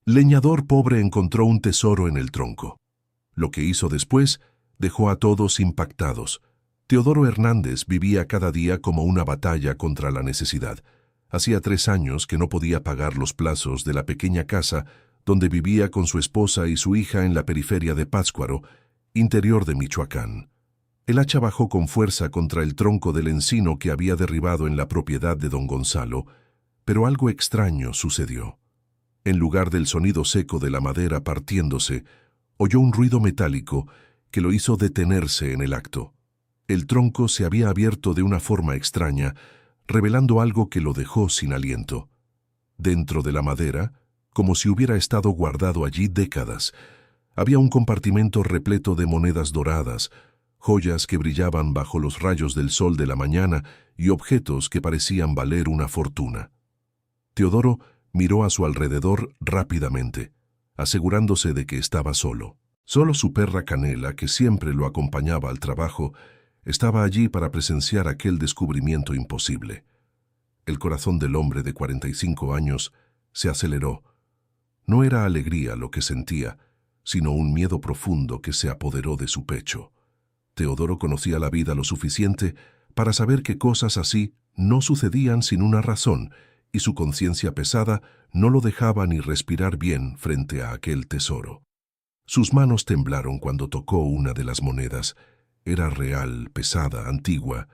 Leñador pobre encontró un tesoro en el tronco. Lo que hizo después dejó a todos impactados. Teodoro Hernández vivía cada día como una batalla contra la necesidad. Hacía 3 años que no podía pagar los plazos de la pequeña casa donde vivía con su esposa y su hija en la periferia de Pátzcuaro, interior de Michoacán. El hacha bajó con fuerza contra el tronco del encino que había derribado en la propiedad de don Gonzalo, pero algo extraño sucedió. En lugar del sonido seco de la madera partiéndose, oyó un ruido metálico que lo hizo detenerse en el acto. El tronco se había abierto de una forma extraña, revelando algo que lo dejó sin aliento. Dentro de la madera, como si hubiera estado guardado allí décadas, había un compartimento repleto de monedas doradas, joyas que brillaban bajo los rayos del sol de la mañana y objetos que parecían valer una fortuna. Teodoro miró a su alrededor rápidamente, asegurándose de que estaba solo. Solo su perra Canela, que siempre lo acompañaba al trabajo, estaba allí para presenciar aquel descubrimiento imposible. El corazón del hombre de 45 años se aceleró. No era alegría lo que sentía, sino un miedo profundo que se apoderó de su pecho. Teodoro conocía la vida lo suficiente para saber que cosas así no sucedían sin una razón, y su conciencia pesada no lo dejaba ni respirar bien frente a aquel tesoro. Sus manos temblaron cuando tocó una de las monedas. Era real, pesada, antigua.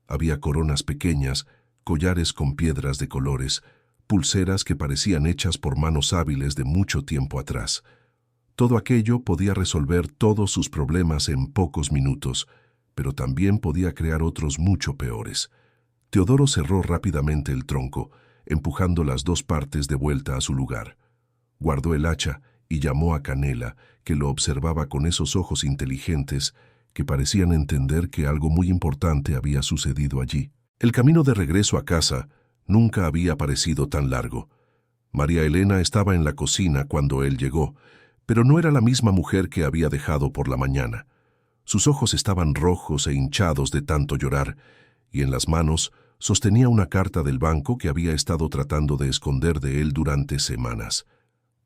Había coronas pequeñas, collares con piedras de colores, pulseras que parecían hechas por manos hábiles de mucho tiempo atrás. Todo aquello podía resolver todos sus problemas en pocos minutos, pero también podía crear otros mucho peores. Teodoro cerró rápidamente el tronco, empujando las 2 partes de vuelta a su lugar. Guardó el hacha y llamó a Canela, que lo observaba con esos ojos inteligentes que parecían entender que algo muy importante había sucedido allí. El camino de regreso a casa nunca había parecido tan largo. María Elena estaba en la cocina cuando él llegó, pero no era la misma mujer que había dejado por la mañana. Sus ojos estaban rojos e hinchados de tanto llorar, y en las manos sostenía una carta del banco que había estado tratando de esconder de él durante semanas.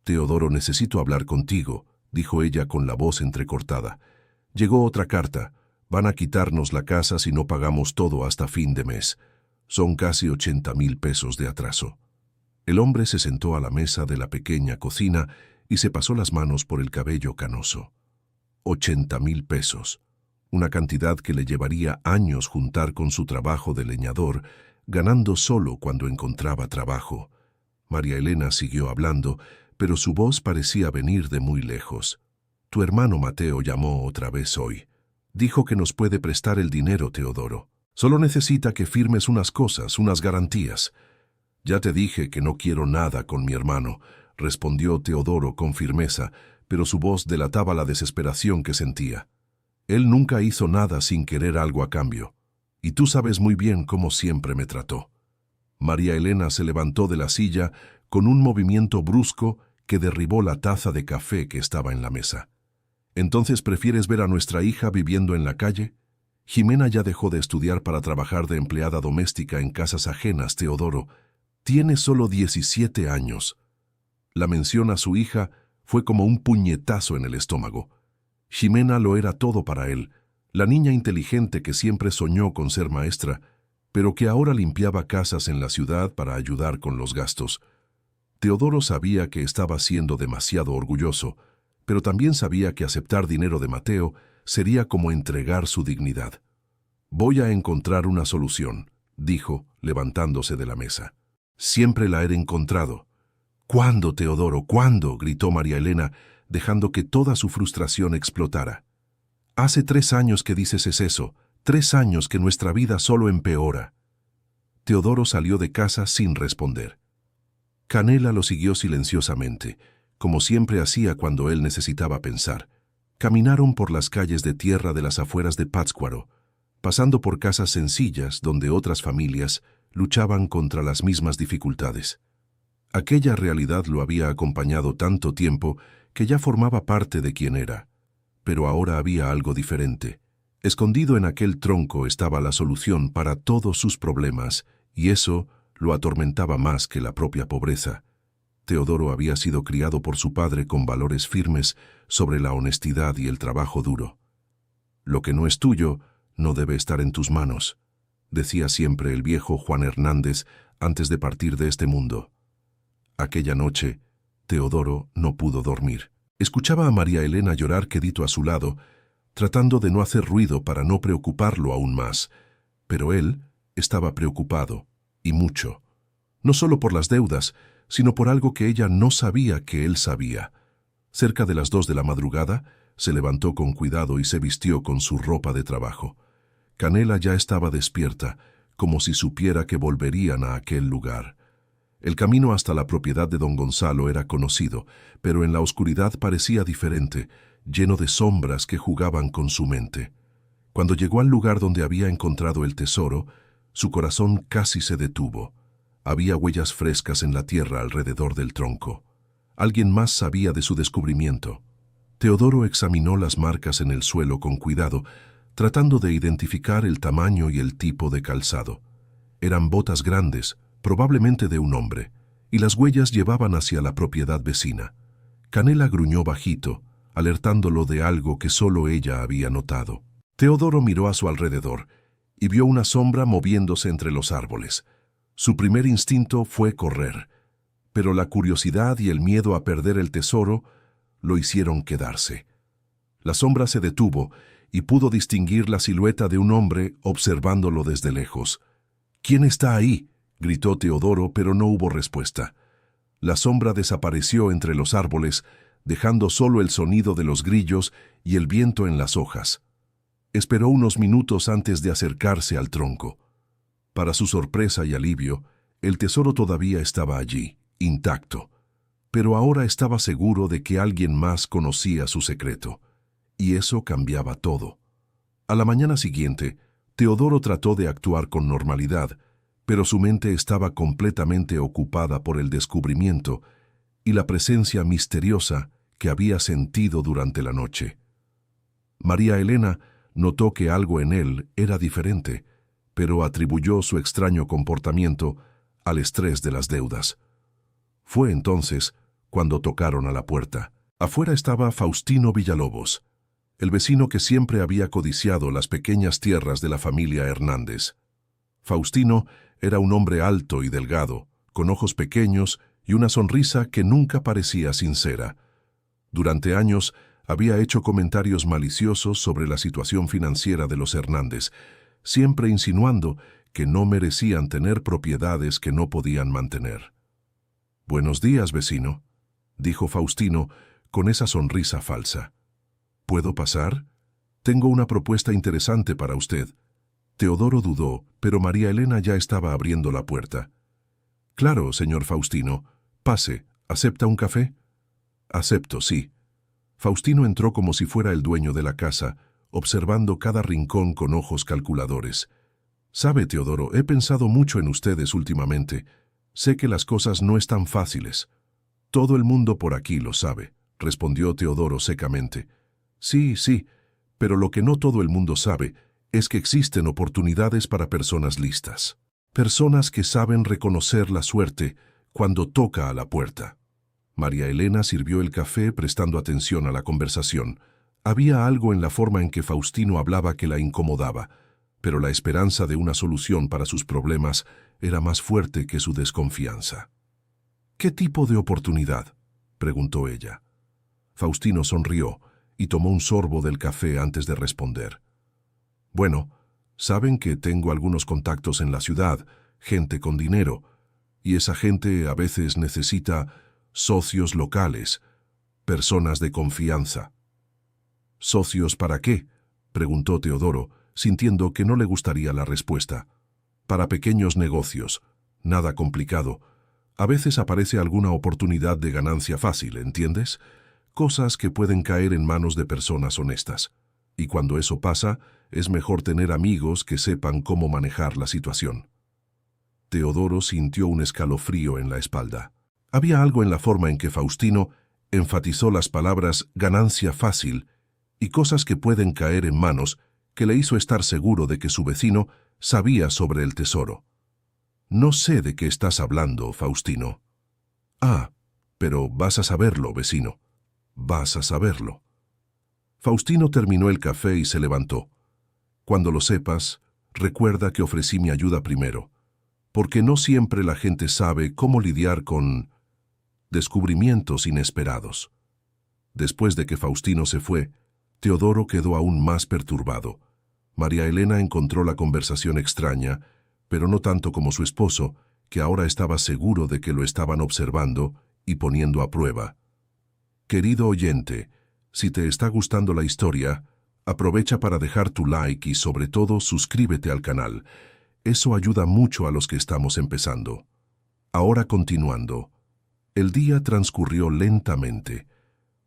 «Teodoro, necesito hablar contigo», dijo ella con la voz entrecortada. «Llegó otra carta. Van a quitarnos la casa si no pagamos todo hasta fin de mes. Son casi 80,000 pesos de atraso». El hombre se sentó a la mesa de la pequeña cocina y se pasó las manos por el cabello canoso. 80,000 pesos. Una cantidad que le llevaría años juntar con su trabajo de leñador, ganando solo cuando encontraba trabajo. María Elena siguió hablando, pero su voz parecía venir de muy lejos. «Tu hermano Mateo llamó otra vez hoy. Dijo que nos puede prestar el dinero, Teodoro. Solo necesita que firmes unas cosas, unas garantías». «Ya te dije que no quiero nada con mi hermano», respondió Teodoro con firmeza, pero su voz delataba la desesperación que sentía. «Él nunca hizo nada sin querer algo a cambio, y tú sabes muy bien cómo siempre me trató». María Elena se levantó de la silla con un movimiento brusco que derribó la taza de café que estaba en la mesa. «¿Entonces prefieres ver a nuestra hija viviendo en la calle? Jimena ya dejó de estudiar para trabajar de empleada doméstica en casas ajenas, Teodoro. Tiene solo 17 años». La mención a su hija fue como un puñetazo en el estómago. Jimena lo era todo para él, la niña inteligente que siempre soñó con ser maestra, pero que ahora limpiaba casas en la ciudad para ayudar con los gastos. Teodoro sabía que estaba siendo demasiado orgulloso, pero también sabía que aceptar dinero de Mateo sería como entregar su dignidad. «Voy a encontrar una solución», dijo, levantándose de la mesa. «Siempre la he encontrado». «¿Cuándo, Teodoro? ¿Cuándo?», gritó María Elena, dejando que toda su frustración explotara. «Hace 3 años que dices eso, 3 años que nuestra vida solo empeora». Teodoro salió de casa sin responder. Canela lo siguió silenciosamente, como siempre hacía cuando él necesitaba pensar. Caminaron por las calles de tierra de las afueras de Pátzcuaro, pasando por casas sencillas donde otras familias luchaban contra las mismas dificultades. Aquella realidad lo había acompañado tanto tiempo que ya formaba parte de quien era. Pero ahora había algo diferente. Escondido en aquel tronco estaba la solución para todos sus problemas, y eso lo atormentaba más que la propia pobreza. Teodoro había sido criado por su padre con valores firmes sobre la honestidad y el trabajo duro. Lo que no es tuyo no debe estar en tus manos, decía siempre el viejo Juan Hernández antes de partir de este mundo. Aquella noche, Teodoro no pudo dormir. Escuchaba a María Elena llorar quedito a su lado, tratando de no hacer ruido para no preocuparlo aún más, pero él estaba preocupado, y mucho, no solo por las deudas, sino por algo que ella no sabía que él sabía. Cerca de las 2 de la madrugada, se levantó con cuidado y se vistió con su ropa de trabajo. Canela ya estaba despierta, como si supiera que volverían a aquel lugar. El camino hasta la propiedad de don Gonzalo era conocido, pero en la oscuridad parecía diferente, lleno de sombras que jugaban con su mente. Cuando llegó al lugar donde había encontrado el tesoro, su corazón casi se detuvo. Había huellas frescas en la tierra alrededor del tronco. Alguien más sabía de su descubrimiento. Teodoro examinó las marcas en el suelo con cuidado, tratando de identificar el tamaño y el tipo de calzado. Eran botas grandes, probablemente de un hombre, y las huellas llevaban hacia la propiedad vecina. Canela gruñó bajito, alertándolo de algo que solo ella había notado. Teodoro miró a su alrededor y vio una sombra moviéndose entre los árboles. Su primer instinto fue correr, pero la curiosidad y el miedo a perder el tesoro lo hicieron quedarse. La sombra se detuvo y pudo distinguir la silueta de un hombre observándolo desde lejos. «¿Quién está ahí?», gritó Teodoro, pero no hubo respuesta. La sombra desapareció entre los árboles, dejando solo el sonido de los grillos y el viento en las hojas. Esperó unos minutos antes de acercarse al tronco. Para su sorpresa y alivio, el tesoro todavía estaba allí, intacto, pero ahora estaba seguro de que alguien más conocía su secreto, y eso cambiaba todo. A la mañana siguiente, Teodoro trató de actuar con normalidad, pero su mente estaba completamente ocupada por el descubrimiento y la presencia misteriosa que había sentido durante la noche. María Elena notó que algo en él era diferente, pero atribuyó su extraño comportamiento al estrés de las deudas. Fue entonces cuando tocaron a la puerta. Afuera estaba Faustino Villalobos, el vecino que siempre había codiciado las pequeñas tierras de la familia Hernández. Faustino era un hombre alto y delgado, con ojos pequeños y una sonrisa que nunca parecía sincera. Durante años había hecho comentarios maliciosos sobre la situación financiera de los Hernández, siempre insinuando que no merecían tener propiedades que no podían mantener. «Buenos días, vecino», dijo Faustino con esa sonrisa falsa. «¿Puedo pasar? Tengo una propuesta interesante para usted». Teodoro dudó, pero María Elena ya estaba abriendo la puerta. «Claro, señor Faustino. Pase. ¿Acepta un café?» «Acepto, sí». Faustino entró como si fuera el dueño de la casa, observando cada rincón con ojos calculadores. «Sabe, Teodoro, he pensado mucho en ustedes últimamente. Sé que las cosas no están fáciles». «Todo el mundo por aquí lo sabe», respondió Teodoro secamente. «Sí, sí, pero lo que no todo el mundo sabe es que existen oportunidades para personas listas. Personas que saben reconocer la suerte cuando toca a la puerta». María Elena sirvió el café prestando atención a la conversación. Había algo en la forma en que Faustino hablaba que la incomodaba, pero la esperanza de una solución para sus problemas era más fuerte que su desconfianza. «¿Qué tipo de oportunidad?», preguntó ella. Faustino sonrió y tomó un sorbo del café antes de responder. «Bueno, saben que tengo algunos contactos en la ciudad, gente con dinero, y esa gente a veces necesita socios locales, personas de confianza». «¿Socios para qué?», preguntó Teodoro, sintiendo que no le gustaría la respuesta. «Para pequeños negocios, nada complicado. A veces aparece alguna oportunidad de ganancia fácil, ¿entiendes? Cosas que pueden caer en manos de personas honestas. Y cuando eso pasa, es mejor tener amigos que sepan cómo manejar la situación». Teodoro sintió un escalofrío en la espalda. Había algo en la forma en que Faustino enfatizó las palabras «ganancia fácil» y «cosas que pueden caer en manos» que le hizo estar seguro de que su vecino sabía sobre el tesoro. «No sé de qué estás hablando, Faustino». «Ah, Pero vas a saberlo, vecino. Vas a saberlo. Faustino terminó el café y se levantó. Cuando lo sepas, recuerda que ofrecí mi ayuda primero, porque no siempre la gente sabe cómo lidiar con descubrimientos inesperados. Después de que Faustino se fue, Teodoro quedó aún más perturbado. María Elena encontró la conversación extraña, pero no tanto como su esposo, que ahora estaba seguro de que lo estaban observando y poniendo a prueba. Querido oyente, si te está gustando la historia, aprovecha para dejar tu like y sobre todo suscríbete al canal. Eso ayuda mucho a los que estamos empezando. Ahora continuando. El día transcurrió lentamente.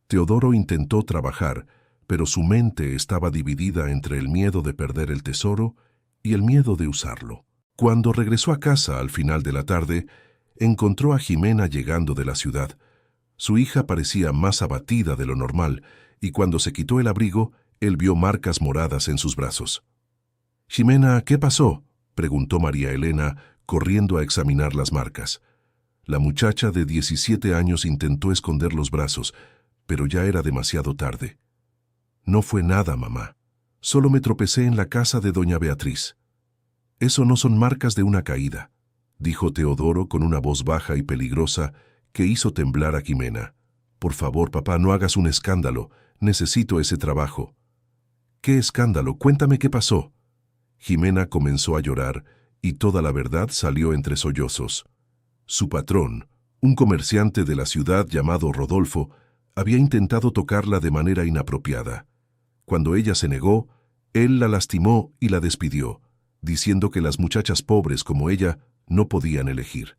Teodoro intentó trabajar, pero su mente estaba dividida entre el miedo de perder el tesoro y el miedo de usarlo. Cuando regresó a casa al final de la tarde, encontró a Jimena llegando de la ciudad. Su hija parecía más abatida de lo normal, y cuando se quitó el abrigo, él vio marcas moradas en sus brazos. «Jimena, ¿qué pasó?», preguntó María Elena, corriendo a examinar las marcas. La muchacha de 17 años intentó esconder los brazos, pero ya era demasiado tarde. «No fue nada, mamá. Solo me tropecé en la casa de doña Beatriz». «Eso no son marcas de una caída», dijo Teodoro con una voz baja y peligrosa que hizo temblar a Jimena. «Por favor, papá, no hagas un escándalo. Necesito ese trabajo». «¿Qué escándalo? Cuéntame qué pasó». Jimena comenzó a llorar y toda la verdad salió entre sollozos. Su patrón, un comerciante de la ciudad llamado Rodolfo, había intentado tocarla de manera inapropiada. Cuando ella se negó, él la lastimó y la despidió, diciendo que las muchachas pobres como ella no podían elegir.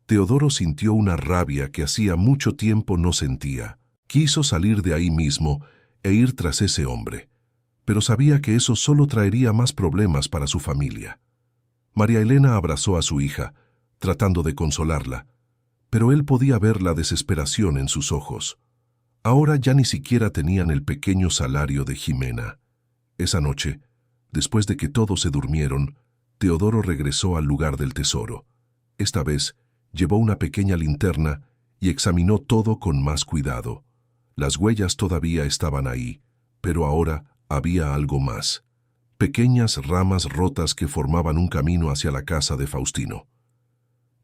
Teodoro sintió una rabia que hacía mucho tiempo no sentía. Quiso salir de ahí mismo e ir tras ese hombre, pero sabía que eso solo traería más problemas para su familia. María Elena abrazó a su hija, tratando de consolarla, pero él podía ver la desesperación en sus ojos. Ahora ya ni siquiera tenían el pequeño salario de Jimena. Esa noche, después de que todos se durmieron, Teodoro regresó al lugar del tesoro. Esta vez, llevó una pequeña linterna y examinó todo con más cuidado. Las huellas todavía estaban ahí, pero ahora había algo más. Pequeñas ramas rotas que formaban un camino hacia la casa de Faustino.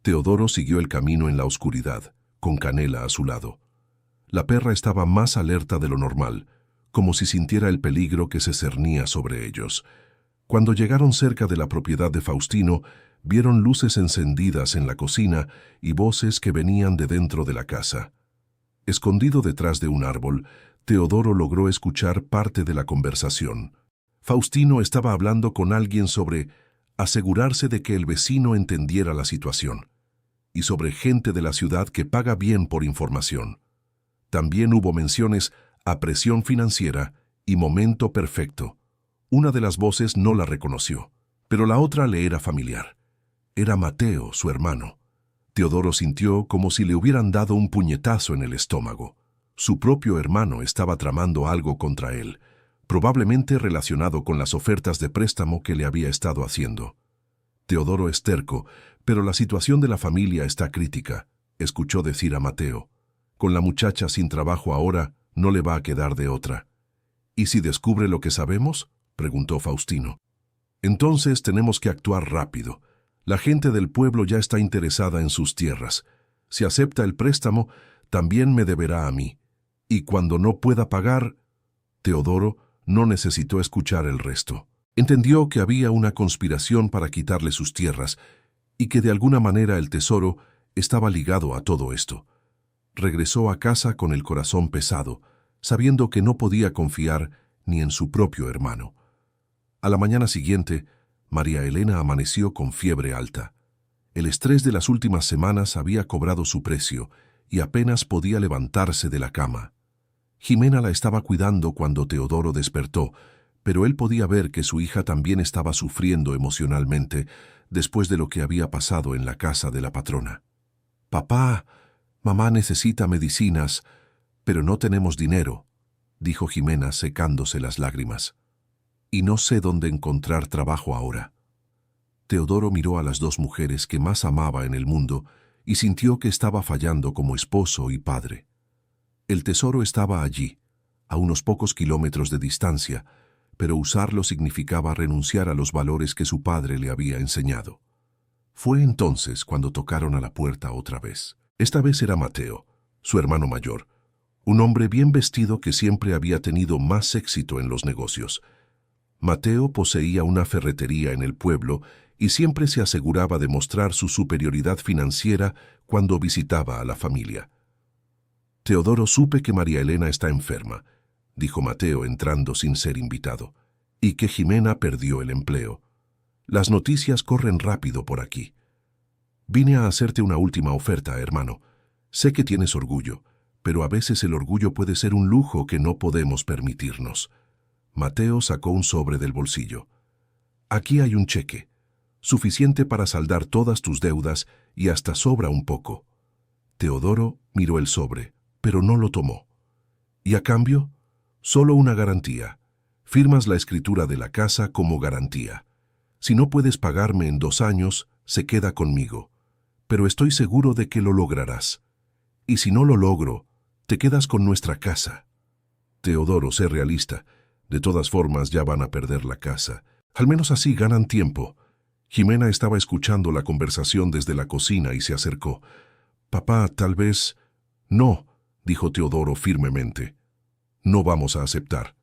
Teodoro siguió el camino en la oscuridad, con Canela a su lado. La perra estaba más alerta de lo normal, como si sintiera el peligro que se cernía sobre ellos. Cuando llegaron cerca de la propiedad de Faustino, vieron luces encendidas en la cocina y voces que venían de dentro de la casa. Escondido detrás de un árbol, Teodoro logró escuchar parte de la conversación. Faustino estaba hablando con alguien sobre asegurarse de que el vecino entendiera la situación, y sobre gente de la ciudad que paga bien por información. También hubo menciones a presión financiera y momento perfecto. Una de las voces no la reconoció, pero la otra le era familiar. Era Mateo, su hermano. Teodoro sintió como si le hubieran dado un puñetazo en el estómago. Su propio hermano estaba tramando algo contra él, probablemente relacionado con las ofertas de préstamo que le había estado haciendo. Teodoro es terco, pero la situación de la familia está crítica, escuchó decir a Mateo. Con la muchacha sin trabajo ahora, no le va a quedar de otra. ¿Y si descubre lo que sabemos?, preguntó Faustino. Entonces tenemos que actuar rápido. La gente del pueblo ya está interesada en sus tierras. Si acepta el préstamo, también me deberá a mí. Y cuando no pueda pagar... Teodoro no necesitó escuchar el resto. Entendió que había una conspiración para quitarle sus tierras y que de alguna manera el tesoro estaba ligado a todo esto. Regresó a casa con el corazón pesado, sabiendo que no podía confiar ni en su propio hermano. A la mañana siguiente, María Elena amaneció con fiebre alta. El estrés de las últimas semanas había cobrado su precio y apenas podía levantarse de la cama. Jimena la estaba cuidando cuando Teodoro despertó, pero él podía ver que su hija también estaba sufriendo emocionalmente después de lo que había pasado en la casa de la patrona. «Papá, mamá necesita medicinas, pero no tenemos dinero», dijo Jimena secándose las lágrimas. «Y no sé dónde encontrar trabajo ahora». Teodoro miró a las dos mujeres que más amaba en el mundo y sintió que estaba fallando como esposo y padre. El tesoro estaba allí, a unos pocos kilómetros de distancia, pero usarlo significaba renunciar a los valores que su padre le había enseñado. Fue entonces cuando tocaron a la puerta otra vez. Esta vez era Mateo, su hermano mayor, un hombre bien vestido que siempre había tenido más éxito en los negocios. Mateo poseía una ferretería en el pueblo y siempre se aseguraba de mostrar su superioridad financiera cuando visitaba a la familia. «Teodoro, supe que María Elena está enferma», dijo Mateo entrando sin ser invitado, «y que Jimena perdió el empleo. Las noticias corren rápido por aquí. Vine a hacerte una última oferta, hermano. Sé que tienes orgullo, pero a veces el orgullo puede ser un lujo que no podemos permitirnos». Mateo sacó un sobre del bolsillo. «Aquí hay un cheque, suficiente para saldar todas tus deudas y hasta sobra un poco». Teodoro miró el sobre, pero no lo tomó. «¿Y a cambio?» «Solo una garantía. Firmas la escritura de la casa como garantía. Si no puedes pagarme en 2 años, se queda conmigo. Pero estoy seguro de que lo lograrás. Y si no lo logro, te quedas con nuestra casa». «Teodoro, sé realista. De todas formas, ya van a perder la casa. Al menos así ganan tiempo». Jimena estaba escuchando la conversación desde la cocina y se acercó. «Papá, tal vez...» «No», dijo Teodoro firmemente. «No vamos a aceptar».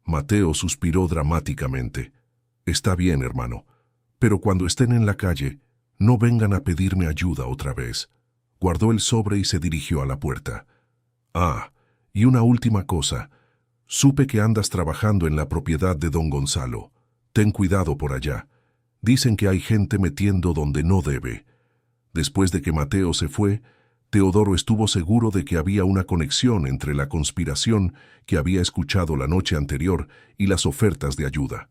Mateo suspiró dramáticamente. «Está bien, hermano, pero cuando estén en la calle, no vengan a pedirme ayuda otra vez». Guardó el sobre y se dirigió a la puerta. «Ah, y una última cosa. Supe que andas trabajando en la propiedad de don Gonzalo. Ten cuidado por allá. Dicen que hay gente metiendo donde no debe». Después de que Mateo se fue, Teodoro estuvo seguro de que había una conexión entre la conspiración que había escuchado la noche anterior y las ofertas de ayuda.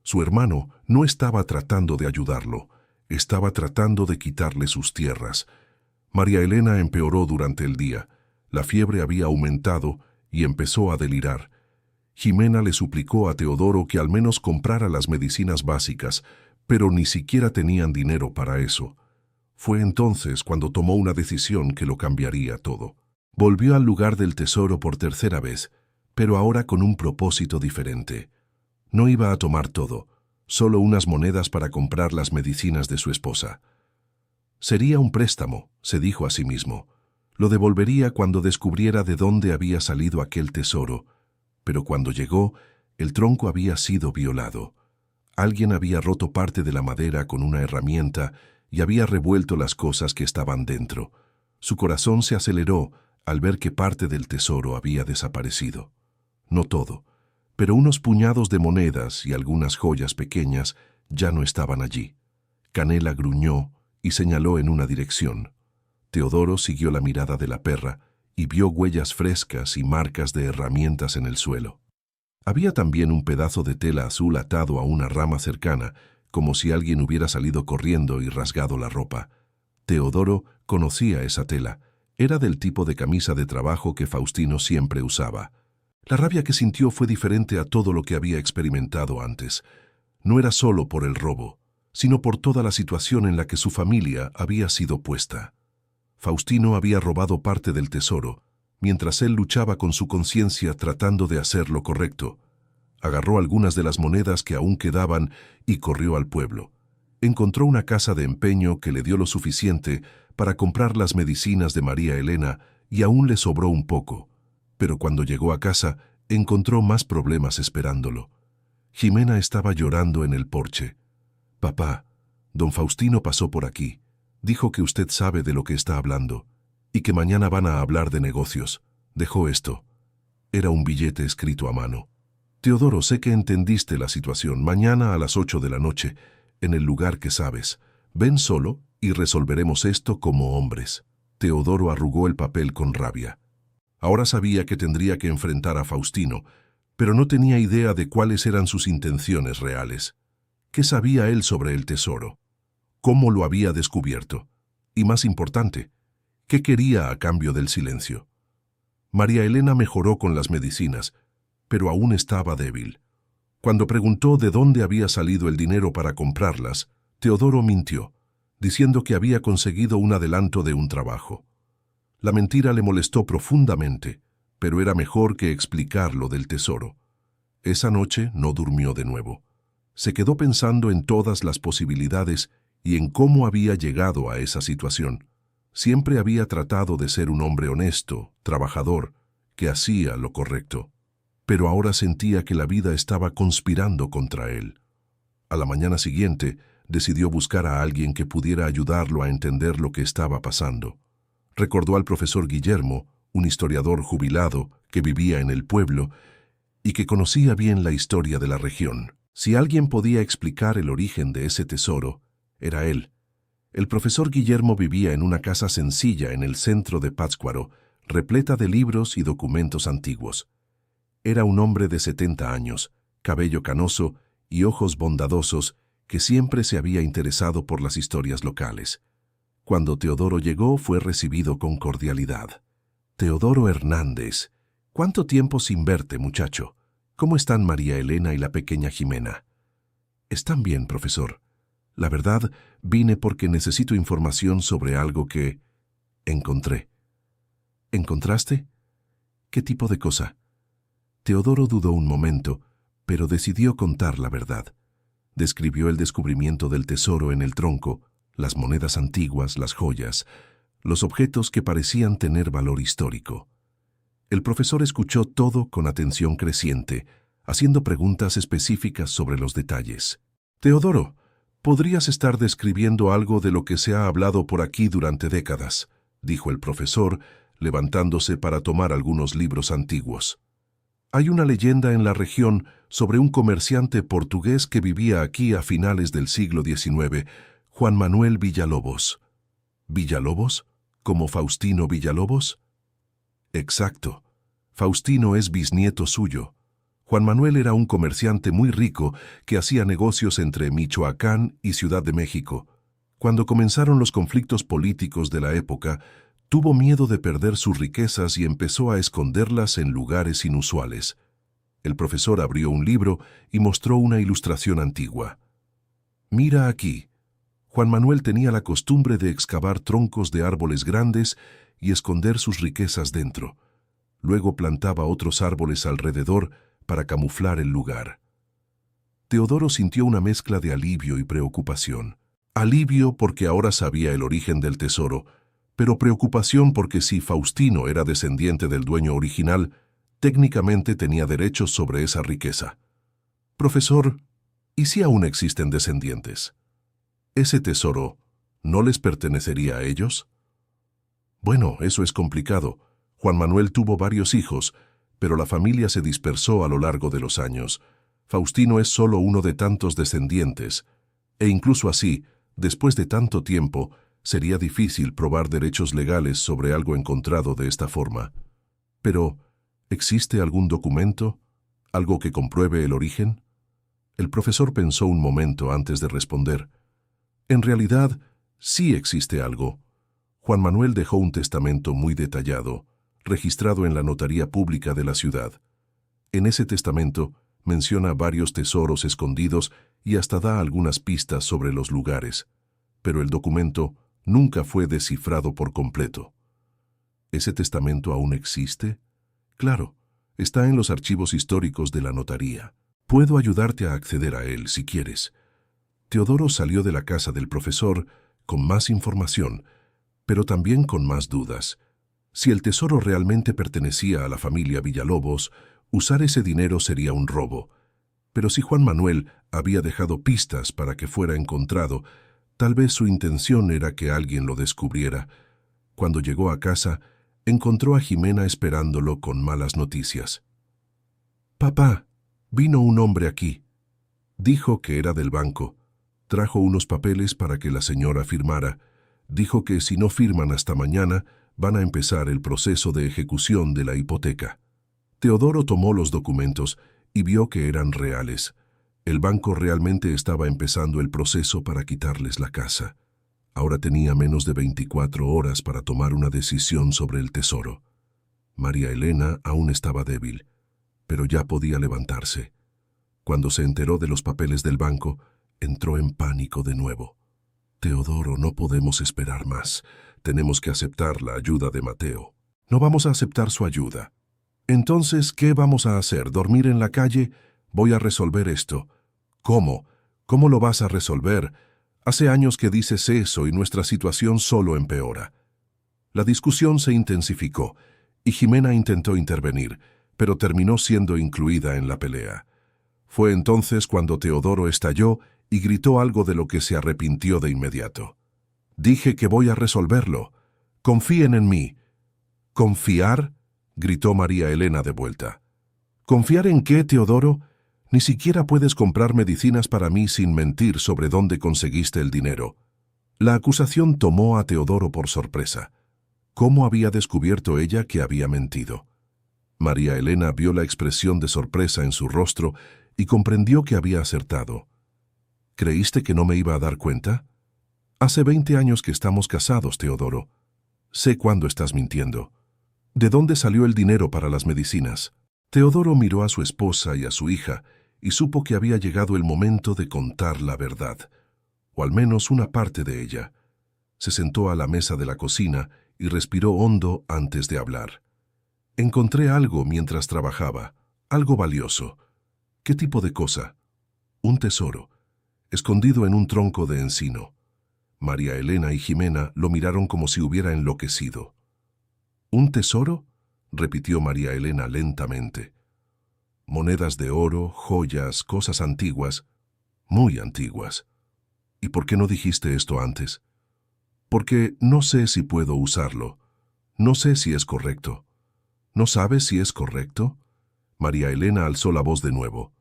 Su hermano no estaba tratando de ayudarlo, estaba tratando de quitarle sus tierras. María Elena empeoró durante el día. La fiebre había aumentado y empezó a delirar. Jimena le suplicó a Teodoro que al menos comprara las medicinas básicas, pero ni siquiera tenían dinero para eso. Fue entonces cuando tomó una decisión que lo cambiaría todo. Volvió al lugar del tesoro por tercera vez, pero ahora con un propósito diferente. No iba a tomar todo, solo unas monedas para comprar las medicinas de su esposa. Sería un préstamo, se dijo a sí mismo. Lo devolvería cuando descubriera de dónde había salido aquel tesoro, pero cuando llegó, el tronco había sido violado. Alguien había roto parte de la madera con una herramienta y había revuelto las cosas que estaban dentro. Su corazón se aceleró al ver que parte del tesoro había desaparecido. No todo, pero unos puñados de monedas y algunas joyas pequeñas ya no estaban allí. Canela gruñó y señaló en una dirección. Teodoro siguió la mirada de la perra y vio huellas frescas y marcas de herramientas en el suelo. Había también un pedazo de tela azul atado a una rama cercana, como si alguien hubiera salido corriendo y rasgado la ropa. Teodoro conocía esa tela. Era del tipo de camisa de trabajo que Faustino siempre usaba. La rabia que sintió fue diferente a todo lo que había experimentado antes. No era solo por el robo, sino por toda la situación en la que su familia había sido puesta. Faustino había robado parte del tesoro, mientras él luchaba con su conciencia tratando de hacer lo correcto. Agarró algunas de las monedas que aún quedaban y corrió al pueblo. Encontró una casa de empeño que le dio lo suficiente para comprar las medicinas de María Elena y aún le sobró un poco. Pero cuando llegó a casa, encontró más problemas esperándolo. Jimena estaba llorando en el porche. «Papá, don Faustino pasó por aquí. Dijo que usted sabe de lo que está hablando y que mañana van a hablar de negocios. Dejó esto». Era un billete escrito a mano. «Teodoro, sé que entendiste la situación. Mañana a las 8 de la noche, en el lugar que sabes. Ven solo y resolveremos esto como hombres». Teodoro arrugó el papel con rabia. Ahora sabía que tendría que enfrentar a Faustino, pero no tenía idea de cuáles eran sus intenciones reales. ¿Qué sabía él sobre el tesoro? ¿Cómo lo había descubierto? Y más importante, ¿qué quería a cambio del silencio? María Elena mejoró con las medicinas, pero aún estaba débil. Cuando preguntó de dónde había salido el dinero para comprarlas, Teodoro mintió. diciendo que había conseguido un adelanto de un trabajo. La mentira le molestó profundamente, pero era mejor que explicar lo del tesoro. Esa noche no durmió de nuevo. Se quedó pensando en todas las posibilidades y en cómo había llegado a esa situación. Siempre había tratado de ser un hombre honesto, trabajador, que hacía lo correcto. Pero ahora sentía que la vida estaba conspirando contra él. A la mañana siguiente, decidió buscar a alguien que pudiera ayudarlo a entender lo que estaba pasando. Recordó al profesor Guillermo, un historiador jubilado que vivía en el pueblo y que conocía bien la historia de la región. Si alguien podía explicar el origen de ese tesoro, era él. El profesor Guillermo vivía en una casa sencilla en el centro de Pátzcuaro, repleta de libros y documentos antiguos. Era un hombre de 70 años, cabello canoso y ojos bondadosos, que siempre se había interesado por las historias locales. Cuando Teodoro llegó, fue recibido con cordialidad. Teodoro Hernández, ¿cuánto tiempo sin verte, muchacho? ¿Cómo están María Elena y la pequeña Jimena? Están bien, profesor. La verdad, vine porque necesito información sobre algo que encontré. ¿Encontraste? ¿Qué tipo de cosa? Teodoro dudó un momento, pero decidió contar la verdad. Describió el descubrimiento del tesoro en el tronco, las monedas antiguas, las joyas, los objetos que parecían tener valor histórico. El profesor escuchó todo con atención creciente, haciendo preguntas específicas sobre los detalles. Teodoro, ¿podrías estar describiendo algo de lo que se ha hablado por aquí durante décadas?, dijo el profesor, levantándose para tomar algunos libros antiguos. Hay una leyenda en la región sobre un comerciante portugués que vivía aquí a finales del siglo XIX, Juan Manuel Villalobos. ¿Villalobos? ¿Como Faustino Villalobos? Exacto. Faustino es bisnieto suyo. Juan Manuel era un comerciante muy rico que hacía negocios entre Michoacán y Ciudad de México. Cuando comenzaron los conflictos políticos de la época, tuvo miedo de perder sus riquezas y empezó a esconderlas en lugares inusuales. El profesor abrió un libro y mostró una ilustración antigua. Mira aquí. Juan Manuel tenía la costumbre de excavar troncos de árboles grandes y esconder sus riquezas dentro. Luego plantaba otros árboles alrededor para camuflar el lugar. Teodoro sintió una mezcla de alivio y preocupación. Alivio porque ahora sabía el origen del tesoro, pero preocupación porque si Faustino era descendiente del dueño original, técnicamente tenía derechos sobre esa riqueza. Profesor, ¿y si aún existen descendientes? ¿Ese tesoro no les pertenecería a ellos? Bueno, eso es complicado. Juan Manuel tuvo varios hijos, pero la familia se dispersó a lo largo de los años. Faustino es solo uno de tantos descendientes, e incluso así, después de tanto tiempo, sería difícil probar derechos legales sobre algo encontrado de esta forma. Pero, ¿existe algún documento? ¿Algo que compruebe el origen? El profesor pensó un momento antes de responder. En realidad, sí existe algo. Juan Manuel dejó un testamento muy detallado, registrado en la notaría pública de la ciudad. En ese testamento menciona varios tesoros escondidos y hasta da algunas pistas sobre los lugares, pero el documento nunca fue descifrado por completo. ¿Ese testamento aún existe? Claro, está en los archivos históricos de la notaría. Puedo ayudarte a acceder a él si quieres. Teodoro salió de la casa del profesor con más información, pero también con más dudas. Si el tesoro realmente pertenecía a la familia Villalobos, usar ese dinero sería un robo. Pero si Juan Manuel había dejado pistas para que fuera encontrado, tal vez su intención era que alguien lo descubriera. Cuando llegó a casa, encontró a Jimena esperándolo con malas noticias. «Papá, vino un hombre aquí». Dijo que era del banco. Trajo unos papeles para que la señora firmara. Dijo que si no firman hasta mañana, van a empezar el proceso de ejecución de la hipoteca. Teodoro tomó los documentos y vio que eran reales. El banco realmente estaba empezando el proceso para quitarles la casa. Ahora tenía menos de 24 horas para tomar una decisión sobre el tesoro. María Elena aún estaba débil, pero ya podía levantarse. Cuando se enteró de los papeles del banco, entró en pánico de nuevo. Teodoro, no podemos esperar más. Tenemos que aceptar la ayuda de Mateo. No vamos a aceptar su ayuda. Entonces, ¿qué vamos a hacer? ¿Dormir en la calle? Voy a resolver esto. ¿Cómo? ¿Cómo lo vas a resolver? Hace años que dices eso y nuestra situación solo empeora. La discusión se intensificó y Jimena intentó intervenir, pero terminó siendo incluida en la pelea. Fue entonces cuando Teodoro estalló y gritó algo de lo que se arrepintió de inmediato. Dije que voy a resolverlo. Confíen en mí. ¿Confiar? Gritó María Elena de vuelta. ¿Confiar en qué, Teodoro? Ni siquiera puedes comprar medicinas para mí sin mentir sobre dónde conseguiste el dinero. La acusación tomó a Teodoro por sorpresa. ¿Cómo había descubierto ella que había mentido? María Elena vio la expresión de sorpresa en su rostro y comprendió que había acertado. ¿Creíste que no me iba a dar cuenta? Hace 20 años que estamos casados, Teodoro. Sé cuándo estás mintiendo. ¿De dónde salió el dinero para las medicinas? Teodoro miró a su esposa y a su hija y supo que había llegado el momento de contar la verdad, o al menos una parte de ella. Se sentó a la mesa de la cocina y respiró hondo antes de hablar. Encontré algo mientras trabajaba, algo valioso. ¿Qué tipo de cosa? Un tesoro, escondido en un tronco de encino. María Elena y Jimena lo miraron como si hubiera enloquecido. ¿Un tesoro?, repitió María Elena lentamente. Monedas de oro, joyas, cosas antiguas, muy antiguas. ¿Y por qué no dijiste esto antes? Porque no sé si puedo usarlo. No sé si es correcto. ¿No sabes si es correcto? María Elena alzó la voz de nuevo.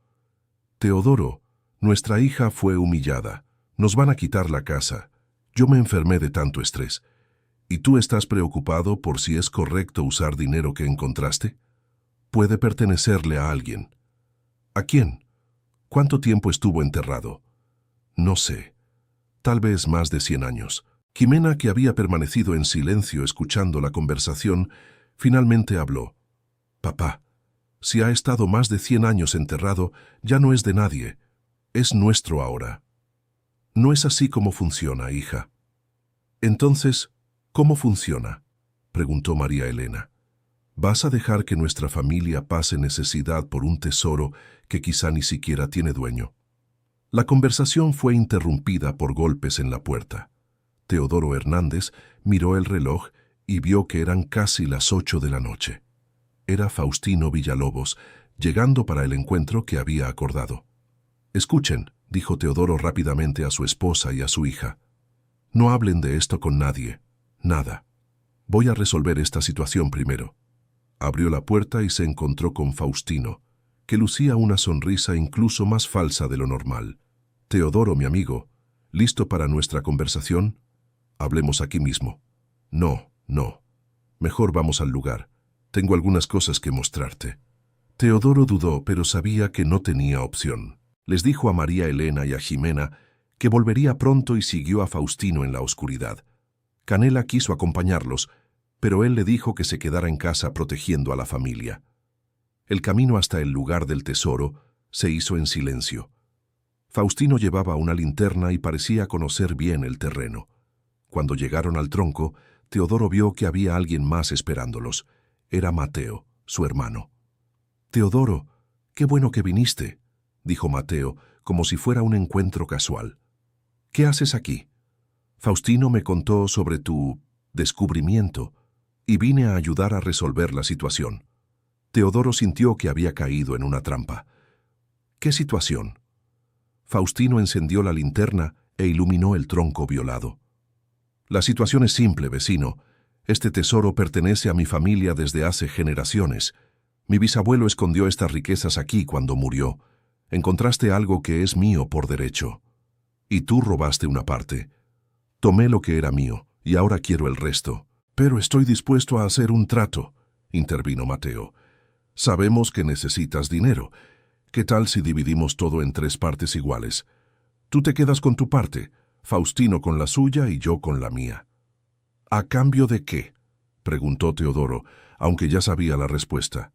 Teodoro, nuestra hija fue humillada. Nos van a quitar la casa. Yo me enfermé de tanto estrés. ¿Y tú estás preocupado por si es correcto usar dinero que encontraste? Puede pertenecerle a alguien. ¿A quién? ¿Cuánto tiempo estuvo enterrado? No sé. Tal vez más de 100 años. Jimena, que había permanecido en silencio escuchando la conversación, finalmente habló. Papá, si ha estado más de 100 años enterrado, ya no es de nadie. Es nuestro ahora. No es así como funciona, hija. Entonces, ¿cómo funciona?, preguntó María Elena. ¿Vas a dejar que nuestra familia pase necesidad por un tesoro que quizá ni siquiera tiene dueño? La conversación fue interrumpida por golpes en la puerta. Teodoro Hernández miró el reloj y vio que eran casi las 8 de la noche. Era Faustino Villalobos, llegando para el encuentro que había acordado. Escuchen, dijo Teodoro rápidamente a su esposa y a su hija. No hablen de esto con nadie. Nada. Voy a resolver esta situación primero. Abrió la puerta y se encontró con Faustino, que lucía una sonrisa incluso más falsa de lo normal. Teodoro, mi amigo, ¿listo para nuestra conversación? Hablemos aquí mismo. No. Mejor vamos al lugar. Tengo algunas cosas que mostrarte. Teodoro dudó, pero sabía que no tenía opción. Les dijo a María Elena y a Jimena que volvería pronto y siguió a Faustino en la oscuridad. Canela quiso acompañarlos, pero él le dijo que se quedara en casa protegiendo a la familia. El camino hasta el lugar del tesoro se hizo en silencio. Faustino llevaba una linterna y parecía conocer bien el terreno. Cuando llegaron al tronco, Teodoro vio que había alguien más esperándolos. Era Mateo, su hermano. «Teodoro, qué bueno que viniste», dijo Mateo, como si fuera un encuentro casual. «¿Qué haces aquí?» «Faustino me contó sobre tu descubrimiento y vine a ayudar a resolver la situación». Teodoro sintió que había caído en una trampa. «¿Qué situación?» Faustino encendió la linterna e iluminó el tronco violado. «La situación es simple, vecino. Este tesoro pertenece a mi familia desde hace generaciones. Mi bisabuelo escondió estas riquezas aquí cuando murió. Encontraste algo que es mío por derecho. Y tú robaste una parte. Tomé lo que era mío y ahora quiero el resto. Pero estoy dispuesto a hacer un trato», intervino Mateo. «Sabemos que necesitas dinero. ¿Qué tal si dividimos todo en 3 partes iguales? Tú te quedas con tu parte, Faustino con la suya y yo con la mía». «¿A cambio de qué?», preguntó Teodoro, aunque ya sabía la respuesta.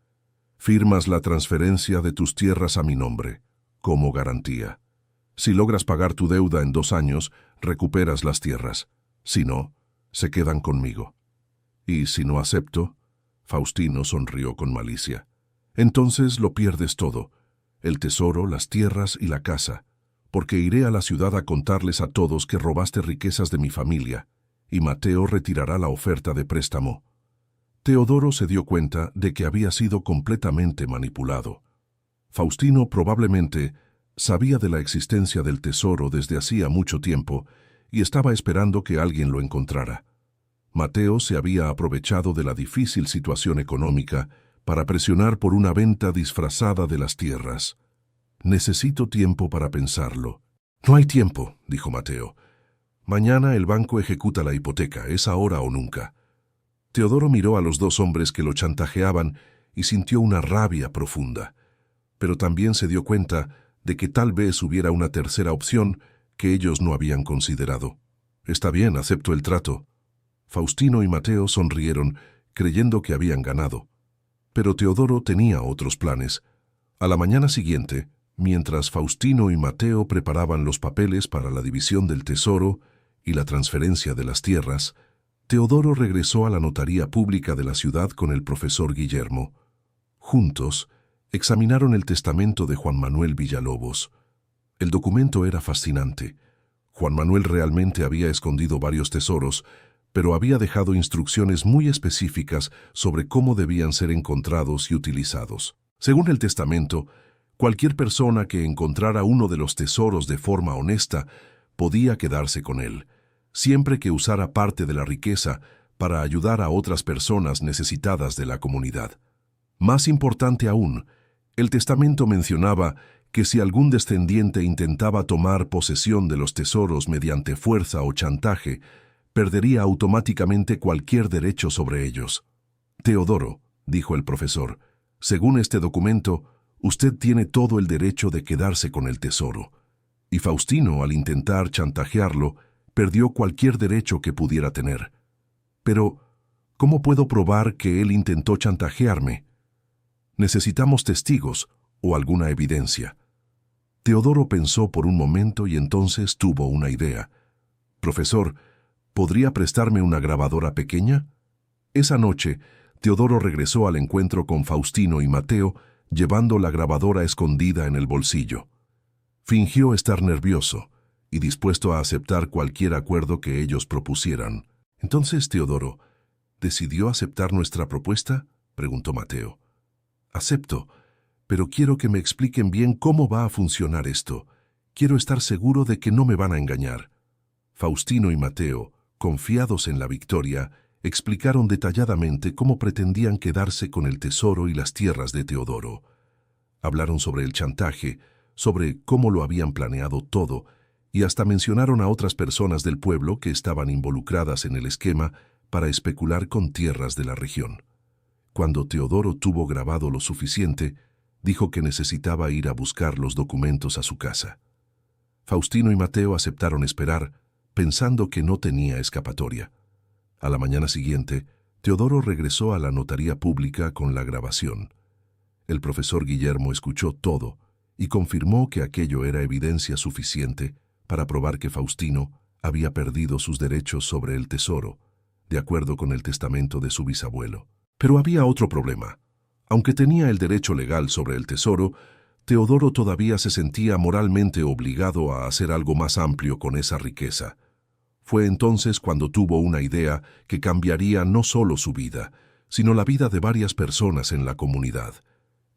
«Firmas la transferencia de tus tierras a mi nombre, como garantía. Si logras pagar tu deuda en 2 años, recuperas las tierras. Si no, se quedan conmigo. Y si no acepto, Faustino sonrió con malicia. Entonces lo pierdes todo, el tesoro, las tierras y la casa, porque iré a la ciudad a contarles a todos que robaste riquezas de mi familia, y Mateo retirará la oferta de préstamo. Teodoro se dio cuenta de que había sido completamente manipulado. Faustino probablemente sabía de la existencia del tesoro desde hacía mucho tiempo y estaba esperando que alguien lo encontrara. Mateo se había aprovechado de la difícil situación económica para presionar por una venta disfrazada de las tierras. Necesito tiempo para pensarlo. No hay tiempo, dijo Mateo. Mañana el banco ejecuta la hipoteca, es ahora o nunca. Teodoro miró a los dos hombres que lo chantajeaban y sintió una rabia profunda. Pero también se dio cuenta de que tal vez hubiera una tercera opción que ellos no habían considerado. Está bien, acepto el trato. Faustino y Mateo sonrieron, creyendo que habían ganado. Pero Teodoro tenía otros planes. A la mañana siguiente, mientras Faustino y Mateo preparaban los papeles para la división del tesoro y la transferencia de las tierras, Teodoro regresó a la notaría pública de la ciudad con el profesor Guillermo. Juntos, examinaron el testamento de Juan Manuel Villalobos. El documento era fascinante. Juan Manuel realmente había escondido varios tesoros, pero había dejado instrucciones muy específicas sobre cómo debían ser encontrados y utilizados. Según el testamento, cualquier persona que encontrara uno de los tesoros de forma honesta podía quedarse con él, siempre que usara parte de la riqueza para ayudar a otras personas necesitadas de la comunidad. Más importante aún, el testamento mencionaba que si algún descendiente intentaba tomar posesión de los tesoros mediante fuerza o chantaje, perdería automáticamente cualquier derecho sobre ellos. Teodoro, dijo el profesor, según este documento, usted tiene todo el derecho de quedarse con el tesoro. Y Faustino, al intentar chantajearlo, perdió cualquier derecho que pudiera tener. Pero, ¿cómo puedo probar que él intentó chantajearme? Necesitamos testigos o alguna evidencia. Teodoro pensó por un momento y entonces tuvo una idea. Profesor, ¿podría prestarme una grabadora pequeña? Esa noche, Teodoro regresó al encuentro con Faustino y Mateo, llevando la grabadora escondida en el bolsillo. Fingió estar nervioso y dispuesto a aceptar cualquier acuerdo que ellos propusieran. Entonces, Teodoro, ¿decidió aceptar nuestra propuesta?, preguntó Mateo. Acepto, pero quiero que me expliquen bien cómo va a funcionar esto. Quiero estar seguro de que no me van a engañar. Faustino y Mateo, confiados en la victoria, explicaron detalladamente cómo pretendían quedarse con el tesoro y las tierras de Teodoro. Hablaron sobre el chantaje, sobre cómo lo habían planeado todo, y hasta mencionaron a otras personas del pueblo que estaban involucradas en el esquema para especular con tierras de la región. Cuando Teodoro tuvo grabado lo suficiente, dijo que necesitaba ir a buscar los documentos a su casa. Faustino y Mateo aceptaron esperar, pensando que no tenía escapatoria. A la mañana siguiente, Teodoro regresó a la notaría pública con la grabación. El profesor Guillermo escuchó todo y confirmó que aquello era evidencia suficiente para probar que Faustino había perdido sus derechos sobre el tesoro, de acuerdo con el testamento de su bisabuelo. Pero había otro problema. Aunque tenía el derecho legal sobre el tesoro, Teodoro todavía se sentía moralmente obligado a hacer algo más amplio con esa riqueza. Fue entonces cuando tuvo una idea que cambiaría no solo su vida, sino la vida de varias personas en la comunidad.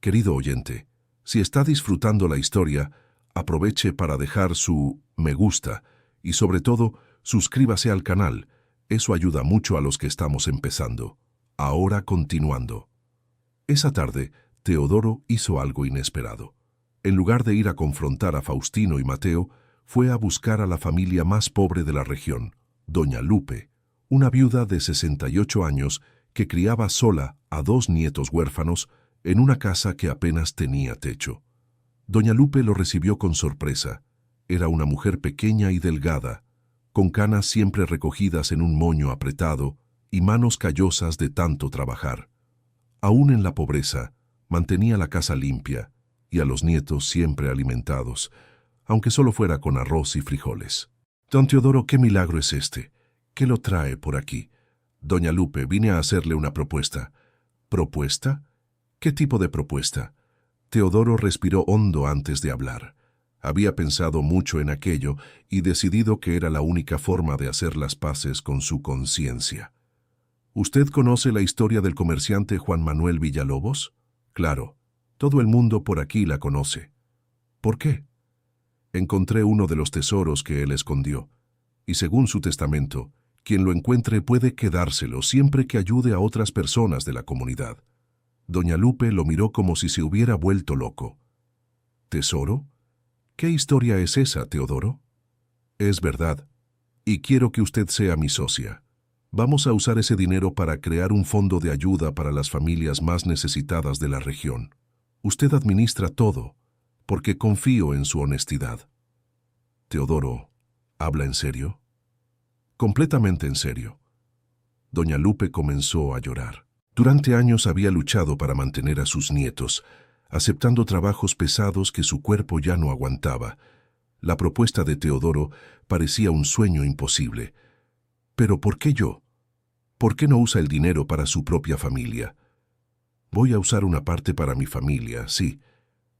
Querido oyente, si está disfrutando la historia, aproveche para dejar su me gusta y sobre todo suscríbase al canal. Eso ayuda mucho a los que estamos empezando. Ahora continuando. Esa tarde, Teodoro hizo algo inesperado. En lugar de ir a confrontar a Faustino y Mateo, fue a buscar a la familia más pobre de la región, doña Lupe, una viuda de 68 años que criaba sola a 2 nietos huérfanos en una casa que apenas tenía techo. Doña Lupe lo recibió con sorpresa. Era una mujer pequeña y delgada, con canas siempre recogidas en un moño apretado y manos callosas de tanto trabajar. Aún en la pobreza, mantenía la casa limpia y a los nietos siempre alimentados, aunque solo fuera con arroz y frijoles. Don Teodoro, ¿qué milagro es este? ¿Qué lo trae por aquí? Doña Lupe, vine a hacerle una propuesta. ¿Propuesta? ¿Qué tipo de propuesta? Teodoro respiró hondo antes de hablar. Había pensado mucho en aquello y decidido que era la única forma de hacer las paces con su conciencia. ¿Usted conoce la historia del comerciante Juan Manuel Villalobos? Claro, todo el mundo por aquí la conoce. ¿Por qué? Encontré uno de los tesoros que él escondió, y según su testamento, quien lo encuentre puede quedárselo siempre que ayude a otras personas de la comunidad. Doña Lupe lo miró como si se hubiera vuelto loco. ¿Tesoro? ¿Qué historia es esa, Teodoro? Es verdad, y quiero que usted sea mi socia. Vamos a usar ese dinero para crear un fondo de ayuda para las familias más necesitadas de la región. Usted administra todo, porque confío en su honestidad. Teodoro, ¿habla en serio? Completamente en serio. Doña Lupe comenzó a llorar. Durante años había luchado para mantener a sus nietos, aceptando trabajos pesados que su cuerpo ya no aguantaba. La propuesta de Teodoro parecía un sueño imposible. ¿Pero por qué yo? ¿Por qué no usa el dinero para su propia familia? Voy a usar una parte para mi familia, sí,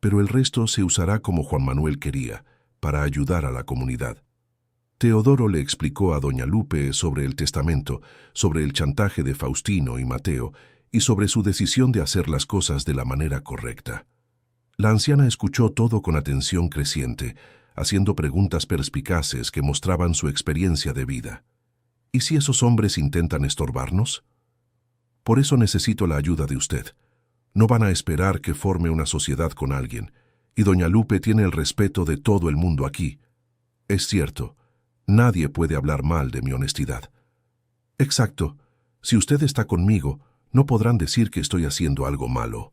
pero el resto se usará como Juan Manuel quería, para ayudar a la comunidad. Teodoro le explicó a doña Lupe sobre el testamento, sobre el chantaje de Faustino y Mateo, y sobre su decisión de hacer las cosas de la manera correcta. La anciana escuchó todo con atención creciente, haciendo preguntas perspicaces que mostraban su experiencia de vida. ¿Y si esos hombres intentan estorbarnos? Por eso necesito la ayuda de usted. No van a esperar que forme una sociedad con alguien, y doña Lupe tiene el respeto de todo el mundo aquí. Es cierto, nadie puede hablar mal de mi honestidad. Exacto, si usted está conmigo, no podrán decir que estoy haciendo algo malo.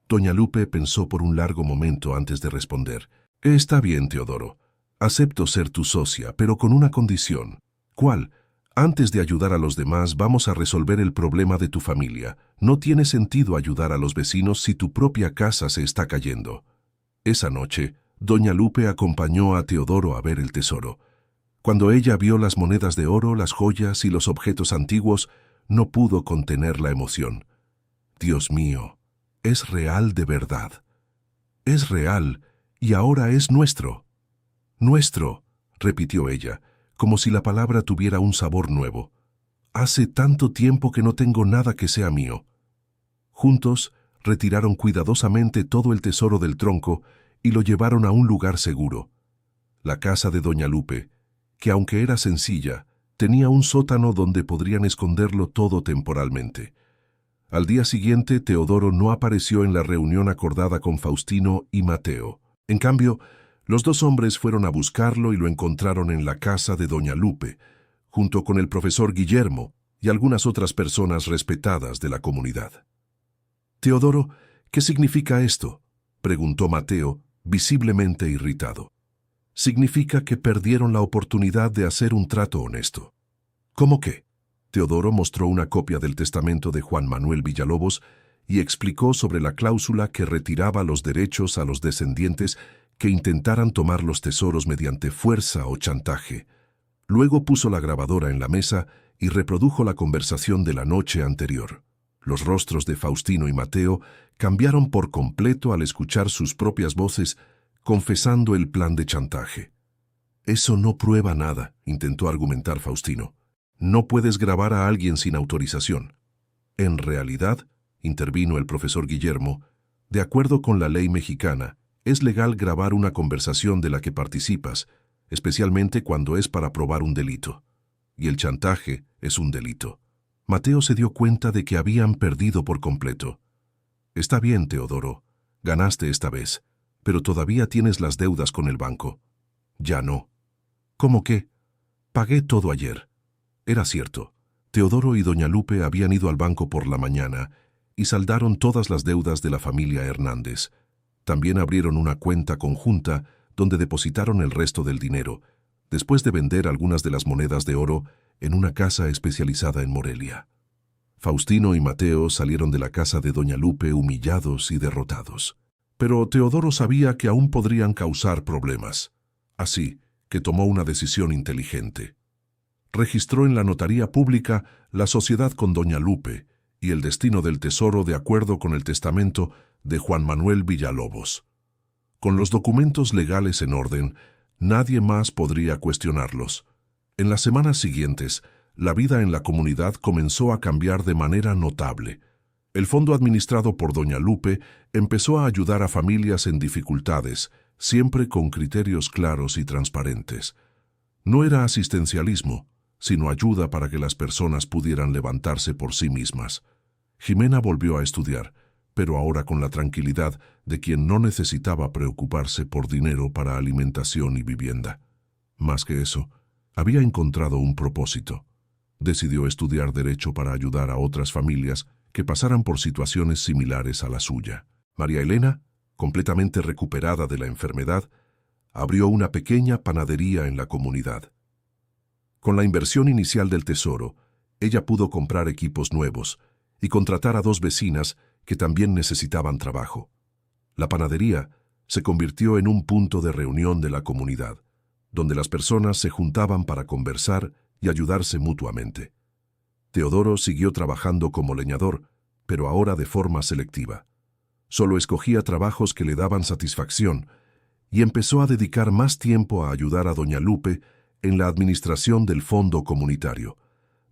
Doña Lupe pensó por un largo momento antes de responder. Está bien, Teodoro. Acepto ser tu socia, pero con una condición. ¿Cuál? Antes de ayudar a los demás, vamos a resolver el problema de tu familia. No tiene sentido ayudar a los vecinos si tu propia casa se está cayendo. Esa noche, doña Lupe acompañó a Teodoro a ver el tesoro. Cuando ella vio las monedas de oro, las joyas y los objetos antiguos, no pudo contener la emoción. Dios mío, es real de verdad. Es real, y ahora es nuestro. Nuestro, repitió ella, como si la palabra tuviera un sabor nuevo. Hace tanto tiempo que no tengo nada que sea mío. Juntos, retiraron cuidadosamente todo el tesoro del tronco y lo llevaron a un lugar seguro. La casa de doña Lupe, que aunque era sencilla, tenía un sótano donde podrían esconderlo todo temporalmente. Al día siguiente, Teodoro no apareció en la reunión acordada con Faustino y Mateo. En cambio, los dos hombres fueron a buscarlo y lo encontraron en la casa de doña Lupe, junto con el profesor Guillermo y algunas otras personas respetadas de la comunidad. Teodoro, ¿qué significa esto?, preguntó Mateo, visiblemente irritado. Significa que perdieron la oportunidad de hacer un trato honesto. ¿Cómo qué? Teodoro mostró una copia del testamento de Juan Manuel Villalobos y explicó sobre la cláusula que retiraba los derechos a los descendientes que intentaran tomar los tesoros mediante fuerza o chantaje. Luego puso la grabadora en la mesa y reprodujo la conversación de la noche anterior. Los rostros de Faustino y Mateo cambiaron por completo al escuchar sus propias voces confesando el plan de chantaje. Eso no prueba nada, intentó argumentar Faustino. No puedes grabar a alguien sin autorización. En realidad, intervino el profesor Guillermo, de acuerdo con la ley mexicana, es legal grabar una conversación de la que participas, especialmente cuando es para probar un delito. Y el chantaje es un delito. Mateo se dio cuenta de que habían perdido por completo. Está bien, Teodoro, ganaste esta vez, pero todavía tienes las deudas con el banco. Ya no. ¿Cómo qué? Pagué todo ayer. Era cierto. Teodoro y doña Lupe habían ido al banco por la mañana y saldaron todas las deudas de la familia Hernández. También abrieron una cuenta conjunta donde depositaron el resto del dinero, después de vender algunas de las monedas de oro en una casa especializada en Morelia. Faustino y Mateo salieron de la casa de doña Lupe humillados y derrotados. Pero Teodoro sabía que aún podrían causar problemas. Así que tomó una decisión inteligente. Registró en la notaría pública la sociedad con doña Lupe y el destino del tesoro de acuerdo con el testamento de Juan Manuel Villalobos. Con los documentos legales en orden, nadie más podría cuestionarlos. En las semanas siguientes, la vida en la comunidad comenzó a cambiar de manera notable. El fondo administrado por doña Lupe empezó a ayudar a familias en dificultades, siempre con criterios claros y transparentes. No era asistencialismo, sino ayuda para que las personas pudieran levantarse por sí mismas. Jimena volvió a estudiar, pero ahora con la tranquilidad de quien no necesitaba preocuparse por dinero para alimentación y vivienda. Más que eso, había encontrado un propósito. Decidió estudiar Derecho para ayudar a otras familias que pasaran por situaciones similares a la suya. María Elena, completamente recuperada de la enfermedad, abrió una pequeña panadería en la comunidad. Con la inversión inicial del tesoro, ella pudo comprar equipos nuevos y contratar a 2 vecinas que también necesitaban trabajo. La panadería se convirtió en un punto de reunión de la comunidad, donde las personas se juntaban para conversar y ayudarse mutuamente. Teodoro siguió trabajando como leñador, pero ahora de forma selectiva. Solo escogía trabajos que le daban satisfacción y empezó a dedicar más tiempo a ayudar a doña Lupe en la administración del fondo comunitario.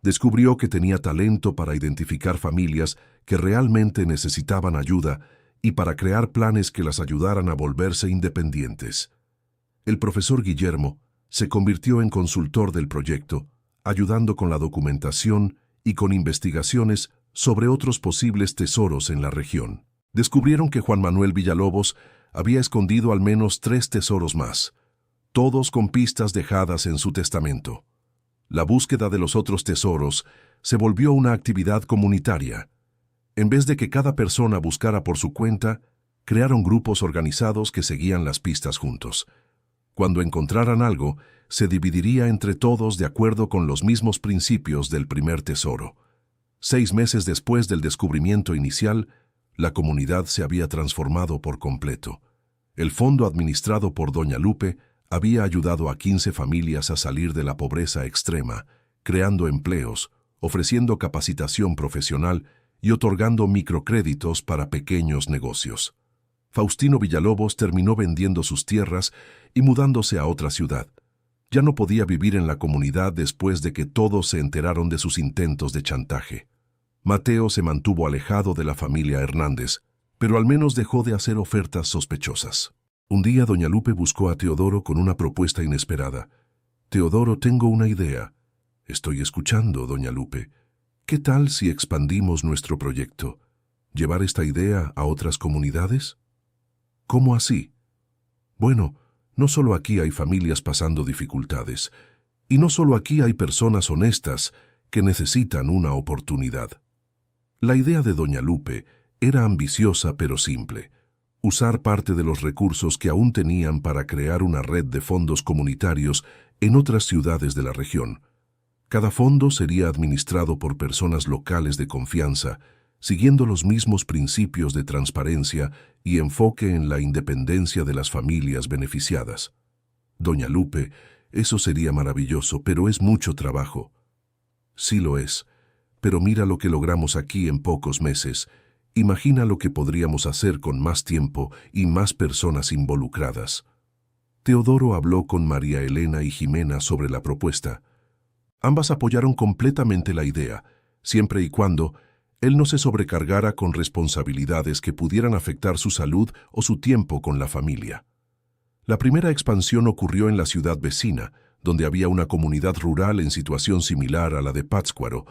Descubrió que tenía talento para identificar familias que realmente necesitaban ayuda y para crear planes que las ayudaran a volverse independientes. El profesor Guillermo se convirtió en consultor del proyecto, ayudando con la documentación y con investigaciones sobre otros posibles tesoros en la región. Descubrieron que Juan Manuel Villalobos había escondido al menos 3 tesoros más, todos con pistas dejadas en su testamento. La búsqueda de los otros tesoros se volvió una actividad comunitaria. En vez de que cada persona buscara por su cuenta, crearon grupos organizados que seguían las pistas juntos. Cuando encontraran algo, se dividiría entre todos de acuerdo con los mismos principios del primer tesoro. 6 meses después del descubrimiento inicial, la comunidad se había transformado por completo. El fondo administrado por doña Lupe había ayudado a 15 familias a salir de la pobreza extrema, creando empleos, ofreciendo capacitación profesional y otorgando microcréditos para pequeños negocios. Faustino Villalobos terminó vendiendo sus tierras y mudándose a otra ciudad. Ya no podía vivir en la comunidad después de que todos se enteraron de sus intentos de chantaje. Mateo se mantuvo alejado de la familia Hernández, pero al menos dejó de hacer ofertas sospechosas. Un día doña Lupe buscó a Teodoro con una propuesta inesperada. «Teodoro, tengo una idea». «Estoy escuchando, doña Lupe. ¿Qué tal si expandimos nuestro proyecto? ¿Llevar esta idea a otras comunidades?» «¿Cómo así?» «Bueno, no solo aquí hay familias pasando dificultades, y no solo aquí hay personas honestas que necesitan una oportunidad». La idea de doña Lupe era ambiciosa pero simple: usar parte de los recursos que aún tenían para crear una red de fondos comunitarios en otras ciudades de la región. Cada fondo sería administrado por personas locales de confianza, siguiendo los mismos principios de transparencia y enfoque en la independencia de las familias beneficiadas. Doña Lupe, eso sería maravilloso, pero es mucho trabajo. Sí lo es, pero mira lo que logramos aquí en pocos meses. Imagina lo que podríamos hacer con más tiempo y más personas involucradas. Teodoro habló con María Elena y Jimena sobre la propuesta. Ambas apoyaron completamente la idea, siempre y cuando él no se sobrecargara con responsabilidades que pudieran afectar su salud o su tiempo con la familia. La primera expansión ocurrió en la ciudad vecina, donde había una comunidad rural en situación similar a la de Pátzcuaro.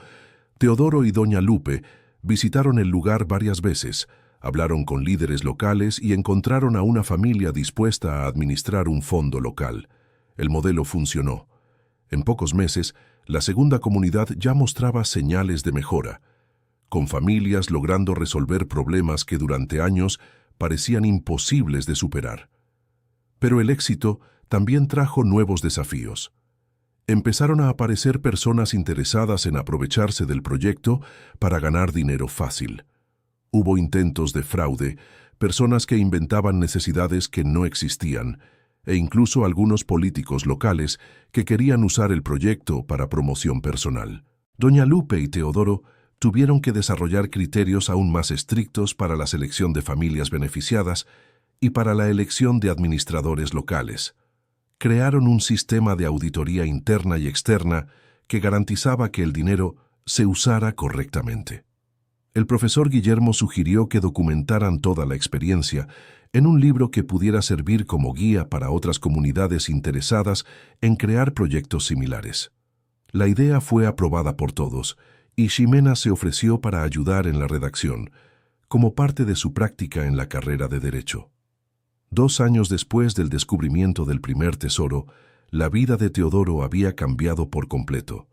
Teodoro y doña Lupe visitaron el lugar varias veces, hablaron con líderes locales y encontraron a una familia dispuesta a administrar un fondo local. El modelo funcionó. En pocos meses, la segunda comunidad ya mostraba señales de mejora, con familias logrando resolver problemas que durante años parecían imposibles de superar. Pero el éxito también trajo nuevos desafíos. Empezaron a aparecer personas interesadas en aprovecharse del proyecto para ganar dinero fácil. Hubo intentos de fraude, personas que inventaban necesidades que no existían, e incluso algunos políticos locales que querían usar el proyecto para promoción personal. Doña Lupe y Teodoro tuvieron que desarrollar criterios aún más estrictos para la selección de familias beneficiadas y para la elección de administradores locales. Crearon un sistema de auditoría interna y externa que garantizaba que el dinero se usara correctamente. El profesor Guillermo sugirió que documentaran toda la experiencia en un libro que pudiera servir como guía para otras comunidades interesadas en crear proyectos similares. La idea fue aprobada por todos, y Ximena se ofreció para ayudar en la redacción, como parte de su práctica en la carrera de Derecho. 2 años después del descubrimiento del primer tesoro, la vida de Teodoro había cambiado por completo,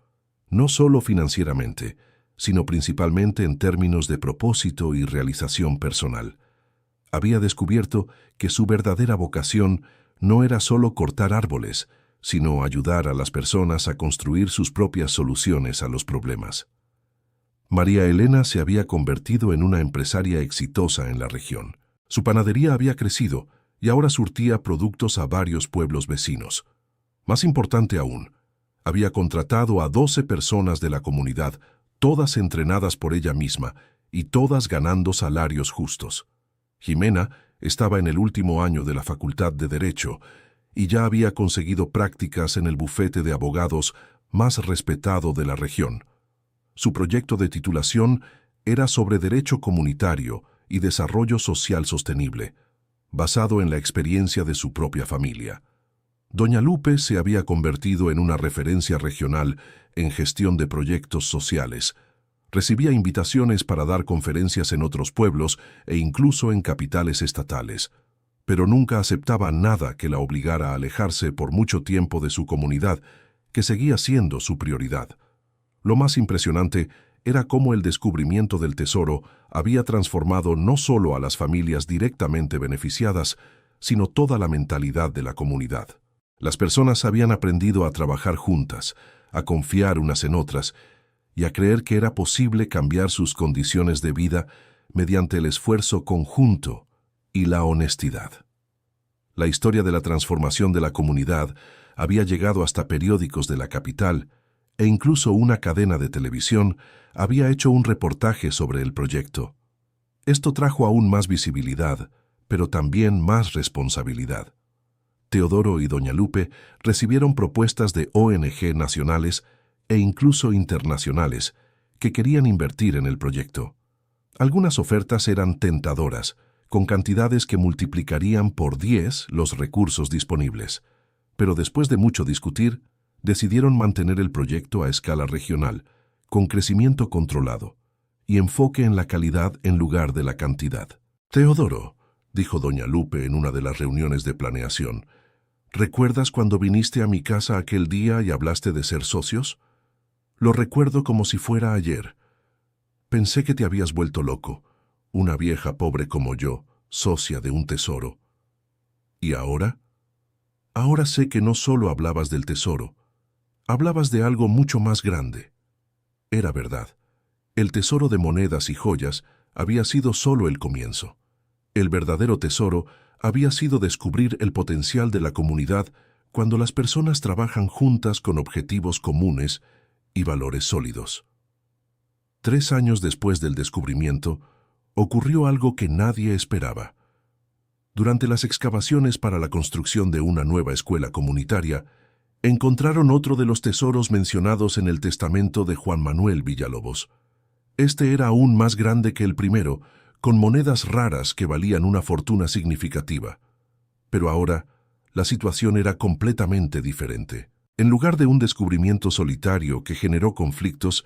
no solo financieramente, sino principalmente en términos de propósito y realización personal. Había descubierto que su verdadera vocación no era solo cortar árboles, sino ayudar a las personas a construir sus propias soluciones a los problemas. María Elena se había convertido en una empresaria exitosa en la región. Su panadería había crecido y ahora surtía productos a varios pueblos vecinos. Más importante aún, había contratado a 12 personas de la comunidad, todas entrenadas por ella misma y todas ganando salarios justos. Ximena estaba en el último año de la Facultad de Derecho y ya había conseguido prácticas en el bufete de abogados más respetado de la región. Su proyecto de titulación era sobre derecho comunitario y desarrollo social sostenible, basado en la experiencia de su propia familia. Doña Lupe se había convertido en una referencia regional en gestión de proyectos sociales. Recibía invitaciones para dar conferencias en otros pueblos e incluso en capitales estatales, pero nunca aceptaba nada que la obligara a alejarse por mucho tiempo de su comunidad, que seguía siendo su prioridad. Lo más impresionante era cómo el descubrimiento del tesoro había transformado no solo a las familias directamente beneficiadas, sino toda la mentalidad de la comunidad. Las personas habían aprendido a trabajar juntas, a confiar unas en otras y a creer que era posible cambiar sus condiciones de vida mediante el esfuerzo conjunto y la honestidad. La historia de la transformación de la comunidad había llegado hasta periódicos de la capital e incluso una cadena de televisión había hecho un reportaje sobre el proyecto. Esto trajo aún más visibilidad, pero también más responsabilidad. Teodoro y Doña Lupe recibieron propuestas de ONG nacionales e incluso internacionales que querían invertir en el proyecto. Algunas ofertas eran tentadoras, con cantidades que multiplicarían por 10 los recursos disponibles, pero después de mucho discutir, decidieron mantener el proyecto a escala regional, con crecimiento controlado y enfoque en la calidad en lugar de la cantidad. Teodoro, dijo Doña Lupe en una de las reuniones de planeación, ¿recuerdas cuando viniste a mi casa aquel día y hablaste de ser socios? Lo recuerdo como si fuera ayer. Pensé que te habías vuelto loco, una vieja pobre como yo, socia de un tesoro. ¿Y ahora? Ahora sé que no solo hablabas del tesoro, hablabas de algo mucho más grande. Era verdad. El tesoro de monedas y joyas había sido solo el comienzo. El verdadero tesoro había sido descubrir el potencial de la comunidad cuando las personas trabajan juntas con objetivos comunes y valores sólidos. 3 años después del descubrimiento, ocurrió algo que nadie esperaba. Durante las excavaciones para la construcción de una nueva escuela comunitaria, encontraron otro de los tesoros mencionados en el testamento de Juan Manuel Villalobos. Este era aún más grande que el primero, con monedas raras que valían una fortuna significativa. Pero ahora, la situación era completamente diferente. En lugar de un descubrimiento solitario que generó conflictos,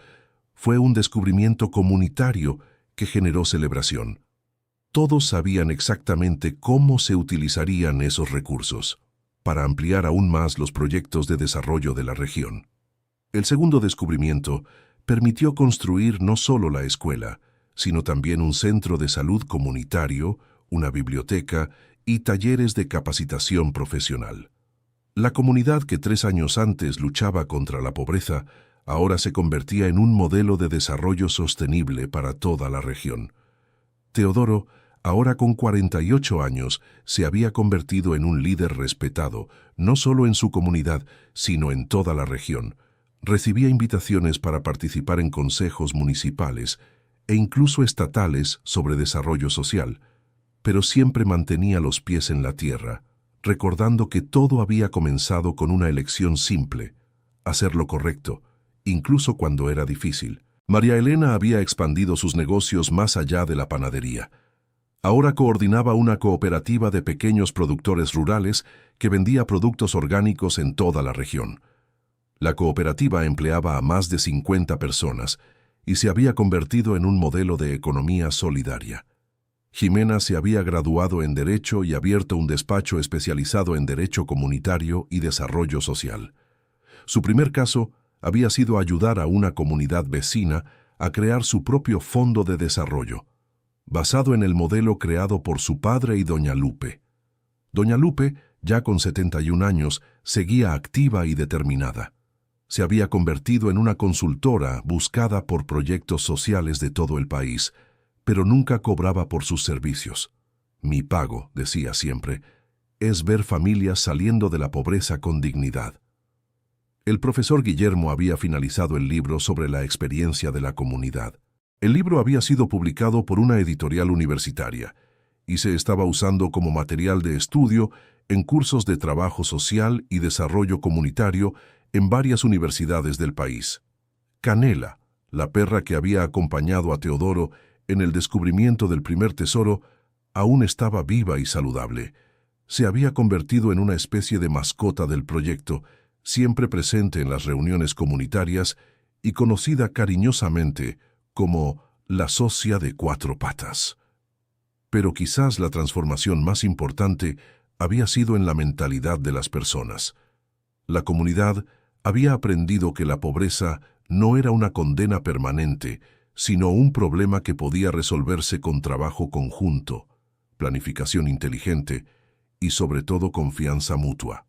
fue un descubrimiento comunitario que generó celebración. Todos sabían exactamente cómo se utilizarían esos recursos para ampliar aún más los proyectos de desarrollo de la región. El segundo descubrimiento permitió construir no solo la escuela, sino también un centro de salud comunitario, una biblioteca y talleres de capacitación profesional. La comunidad que 3 años antes luchaba contra la pobreza, ahora se convertía en un modelo de desarrollo sostenible para toda la región. Teodoro Ahora con 48 años, se había convertido en un líder respetado, no solo en su comunidad, sino en toda la región. Recibía invitaciones para participar en consejos municipales e incluso estatales sobre desarrollo social, pero siempre mantenía los pies en la tierra, recordando que todo había comenzado con una elección simple: hacer lo correcto, incluso cuando era difícil. María Elena había expandido sus negocios más allá de la panadería. Ahora coordinaba una cooperativa de pequeños productores rurales que vendía productos orgánicos en toda la región. La cooperativa empleaba a más de 50 personas y se había convertido en un modelo de economía solidaria. Jimena se había graduado en Derecho y abierto un despacho especializado en Derecho Comunitario y Desarrollo Social. Su primer caso había sido ayudar a una comunidad vecina a crear su propio fondo de desarrollo, basado en el modelo creado por su padre y doña Lupe. Doña Lupe, ya con 71 años, seguía activa y determinada. Se había convertido en una consultora buscada por proyectos sociales de todo el país, pero nunca cobraba por sus servicios. Mi pago, decía siempre, es ver familias saliendo de la pobreza con dignidad. El profesor Guillermo había finalizado el libro sobre la experiencia de la comunidad. El libro había sido publicado por una editorial universitaria y se estaba usando como material de estudio en cursos de trabajo social y desarrollo comunitario en varias universidades del país. Canela, la perra que había acompañado a Teodoro en el descubrimiento del primer tesoro, aún estaba viva y saludable. Se había convertido en una especie de mascota del proyecto, siempre presente en las reuniones comunitarias y conocida cariñosamente como la socia de 4 patas. Pero quizás la transformación más importante había sido en la mentalidad de las personas. La comunidad había aprendido que la pobreza no era una condena permanente, sino un problema que podía resolverse con trabajo conjunto, planificación inteligente y sobre todo confianza mutua.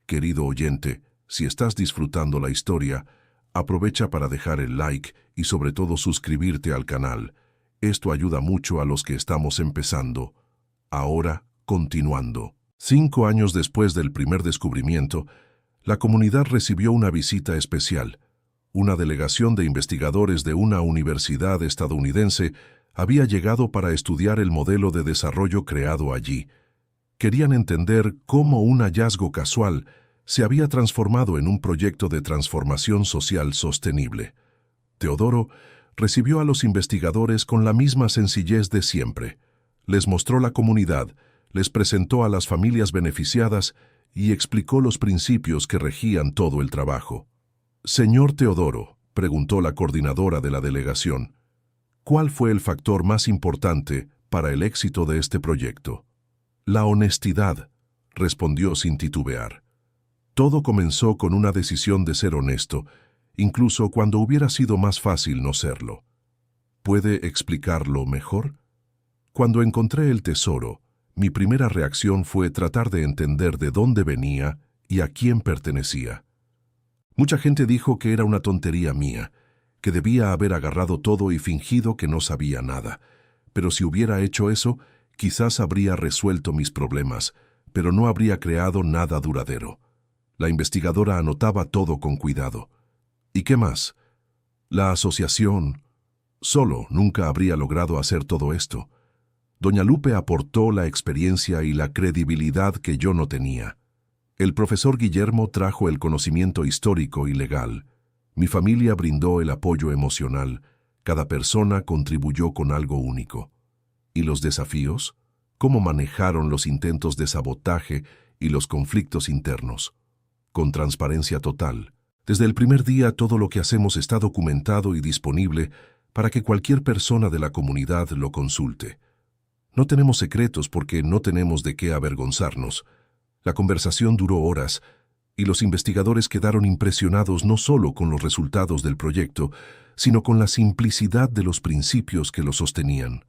Querido oyente, si estás disfrutando la historia, aprovecha para dejar el like y sobre todo suscribirte al canal. Esto ayuda mucho a los que estamos empezando. Ahora, continuando. 5 años después del primer descubrimiento, la comunidad recibió una visita especial. Una delegación de investigadores de una universidad estadounidense había llegado para estudiar el modelo de desarrollo creado allí. Querían entender cómo un hallazgo casual se había transformado en un proyecto de transformación social sostenible. Teodoro recibió a los investigadores con la misma sencillez de siempre. Les mostró la comunidad, les presentó a las familias beneficiadas y explicó los principios que regían todo el trabajo. Señor Teodoro, preguntó la coordinadora de la delegación, ¿cuál fue el factor más importante para el éxito de este proyecto? La honestidad, respondió sin titubear. Todo comenzó con una decisión de ser honesto, incluso cuando hubiera sido más fácil no serlo. ¿Puede explicarlo mejor? Cuando encontré el tesoro, mi primera reacción fue tratar de entender de dónde venía y a quién pertenecía. Mucha gente dijo que era una tontería mía, que debía haber agarrado todo y fingido que no sabía nada. Pero si hubiera hecho eso, quizás habría resuelto mis problemas, pero no habría creado nada duradero. La investigadora anotaba todo con cuidado. ¿Y qué más? La asociación. Solo nunca habría logrado hacer todo esto. Doña Lupe aportó la experiencia y la credibilidad que yo no tenía. El profesor Guillermo trajo el conocimiento histórico y legal. Mi familia brindó el apoyo emocional. Cada persona contribuyó con algo único. ¿Y los desafíos? ¿Cómo manejaron los intentos de sabotaje y los conflictos internos? Con transparencia total. Desde el primer día todo lo que hacemos está documentado y disponible para que cualquier persona de la comunidad lo consulte. No tenemos secretos porque no tenemos de qué avergonzarnos. La conversación duró horas y los investigadores quedaron impresionados no solo con los resultados del proyecto, sino con la simplicidad de los principios que lo sostenían.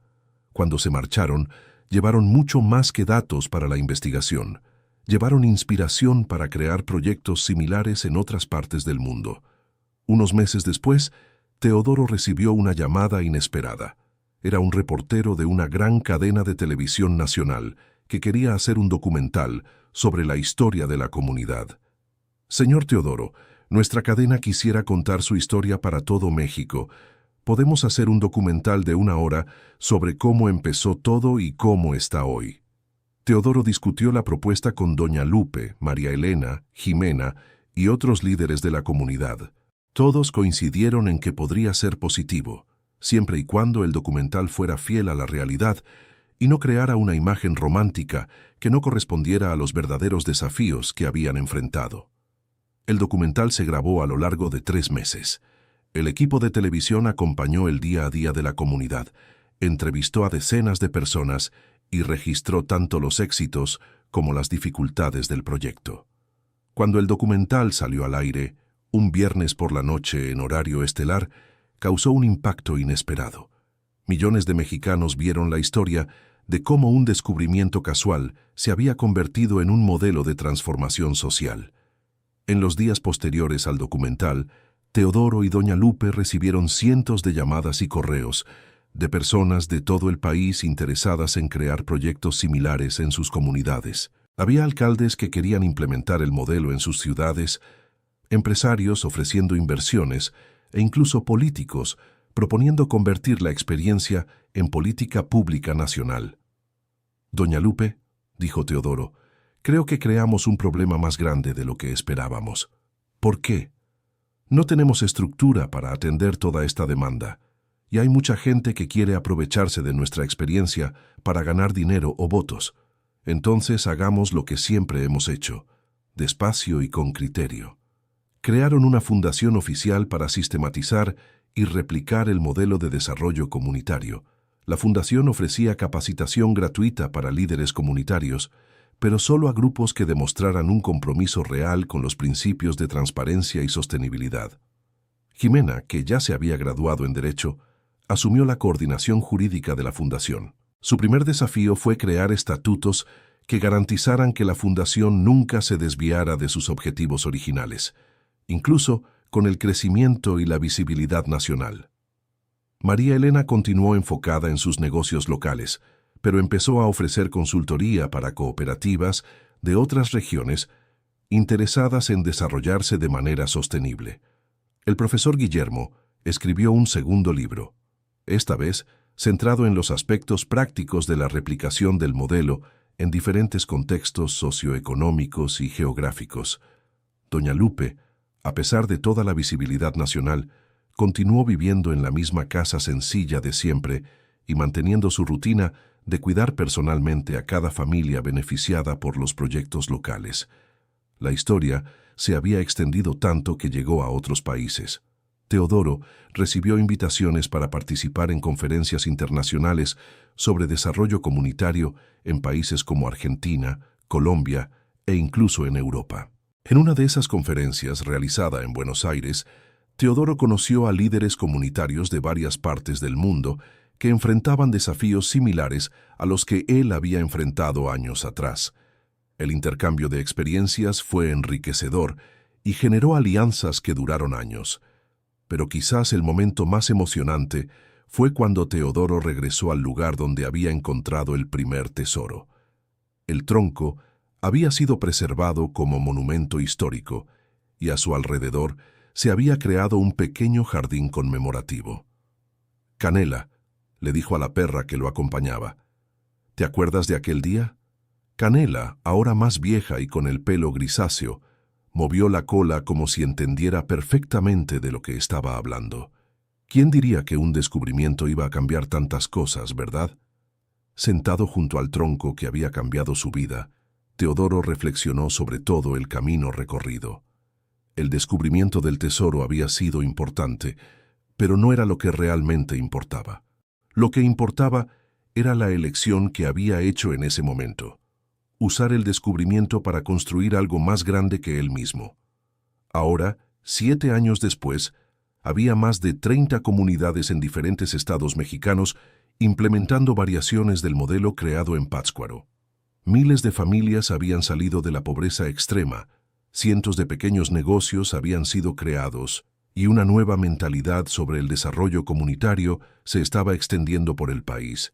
Cuando se marcharon, llevaron mucho más que datos para la investigación. Llevaron inspiración para crear proyectos similares en otras partes del mundo. Unos meses después, Teodoro recibió una llamada inesperada. Era un reportero de una gran cadena de televisión nacional que quería hacer un documental sobre la historia de la comunidad. Señor Teodoro, nuestra cadena quisiera contar su historia para todo México. Podemos hacer un documental de 1 hora sobre cómo empezó todo y cómo está hoy. Teodoro discutió la propuesta con Doña Lupe, María Elena, Jimena y otros líderes de la comunidad. Todos coincidieron en que podría ser positivo, siempre y cuando el documental fuera fiel a la realidad y no creara una imagen romántica que no correspondiera a los verdaderos desafíos que habían enfrentado. El documental se grabó a lo largo de 3 meses. El equipo de televisión acompañó el día a día de la comunidad, entrevistó a decenas de personas y registró tanto los éxitos como las dificultades del proyecto. Cuando el documental salió al aire, un viernes por la noche en horario estelar, causó un impacto inesperado. Millones de mexicanos vieron la historia de cómo un descubrimiento casual se había convertido en un modelo de transformación social. En los días posteriores al documental, Teodoro y Doña Lupe recibieron cientos de llamadas y correos de personas de todo el país interesadas en crear proyectos similares en sus comunidades. Había alcaldes que querían implementar el modelo en sus ciudades, empresarios ofreciendo inversiones e incluso políticos proponiendo convertir la experiencia en política pública nacional. Doña Lupe, dijo Teodoro, creo que creamos un problema más grande de lo que esperábamos. ¿Por qué? No tenemos estructura para atender toda esta demanda, y hay mucha gente que quiere aprovecharse de nuestra experiencia para ganar dinero o votos. Entonces hagamos lo que siempre hemos hecho, despacio y con criterio. Crearon una fundación oficial para sistematizar y replicar el modelo de desarrollo comunitario. La fundación ofrecía capacitación gratuita para líderes comunitarios, pero solo a grupos que demostraran un compromiso real con los principios de transparencia y sostenibilidad. Jimena, que ya se había graduado en Derecho, asumió la coordinación jurídica de la fundación. Su primer desafío fue crear estatutos que garantizaran que la fundación nunca se desviara de sus objetivos originales, incluso con el crecimiento y la visibilidad nacional. María Elena continuó enfocada en sus negocios locales, pero empezó a ofrecer consultoría para cooperativas de otras regiones interesadas en desarrollarse de manera sostenible. El profesor Guillermo escribió un segundo libro, esta vez centrado en los aspectos prácticos de la replicación del modelo en diferentes contextos socioeconómicos y geográficos. Doña Lupe, a pesar de toda la visibilidad nacional, continuó viviendo en la misma casa sencilla de siempre y manteniendo su rutina de cuidar personalmente a cada familia beneficiada por los proyectos locales. La historia se había extendido tanto que llegó a otros países. Teodoro recibió invitaciones para participar en conferencias internacionales sobre desarrollo comunitario en países como Argentina, Colombia e incluso en Europa. En una de esas conferencias, realizada en Buenos Aires, Teodoro conoció a líderes comunitarios de varias partes del mundo que enfrentaban desafíos similares a los que él había enfrentado años atrás. El intercambio de experiencias fue enriquecedor y generó alianzas que duraron años. Pero quizás el momento más emocionante fue cuando Teodoro regresó al lugar donde había encontrado el primer tesoro. El tronco había sido preservado como monumento histórico y a su alrededor se había creado un pequeño jardín conmemorativo. «Canela», le dijo a la perra que lo acompañaba, «¿te acuerdas de aquel día?» Canela, ahora más vieja y con el pelo grisáceo, movió la cola como si entendiera perfectamente de lo que estaba hablando. ¿Quién diría que un descubrimiento iba a cambiar tantas cosas, verdad? Sentado junto al tronco que había cambiado su vida, Teodoro reflexionó sobre todo el camino recorrido. El descubrimiento del tesoro había sido importante, pero no era lo que realmente importaba. Lo que importaba era la elección que había hecho en ese momento. Usar el descubrimiento para construir algo más grande que él mismo. Ahora, 7 años después, había más de 30 comunidades en diferentes estados mexicanos implementando variaciones del modelo creado en Pátzcuaro. Miles de familias habían salido de la pobreza extrema, cientos de pequeños negocios habían sido creados y una nueva mentalidad sobre el desarrollo comunitario se estaba extendiendo por el país.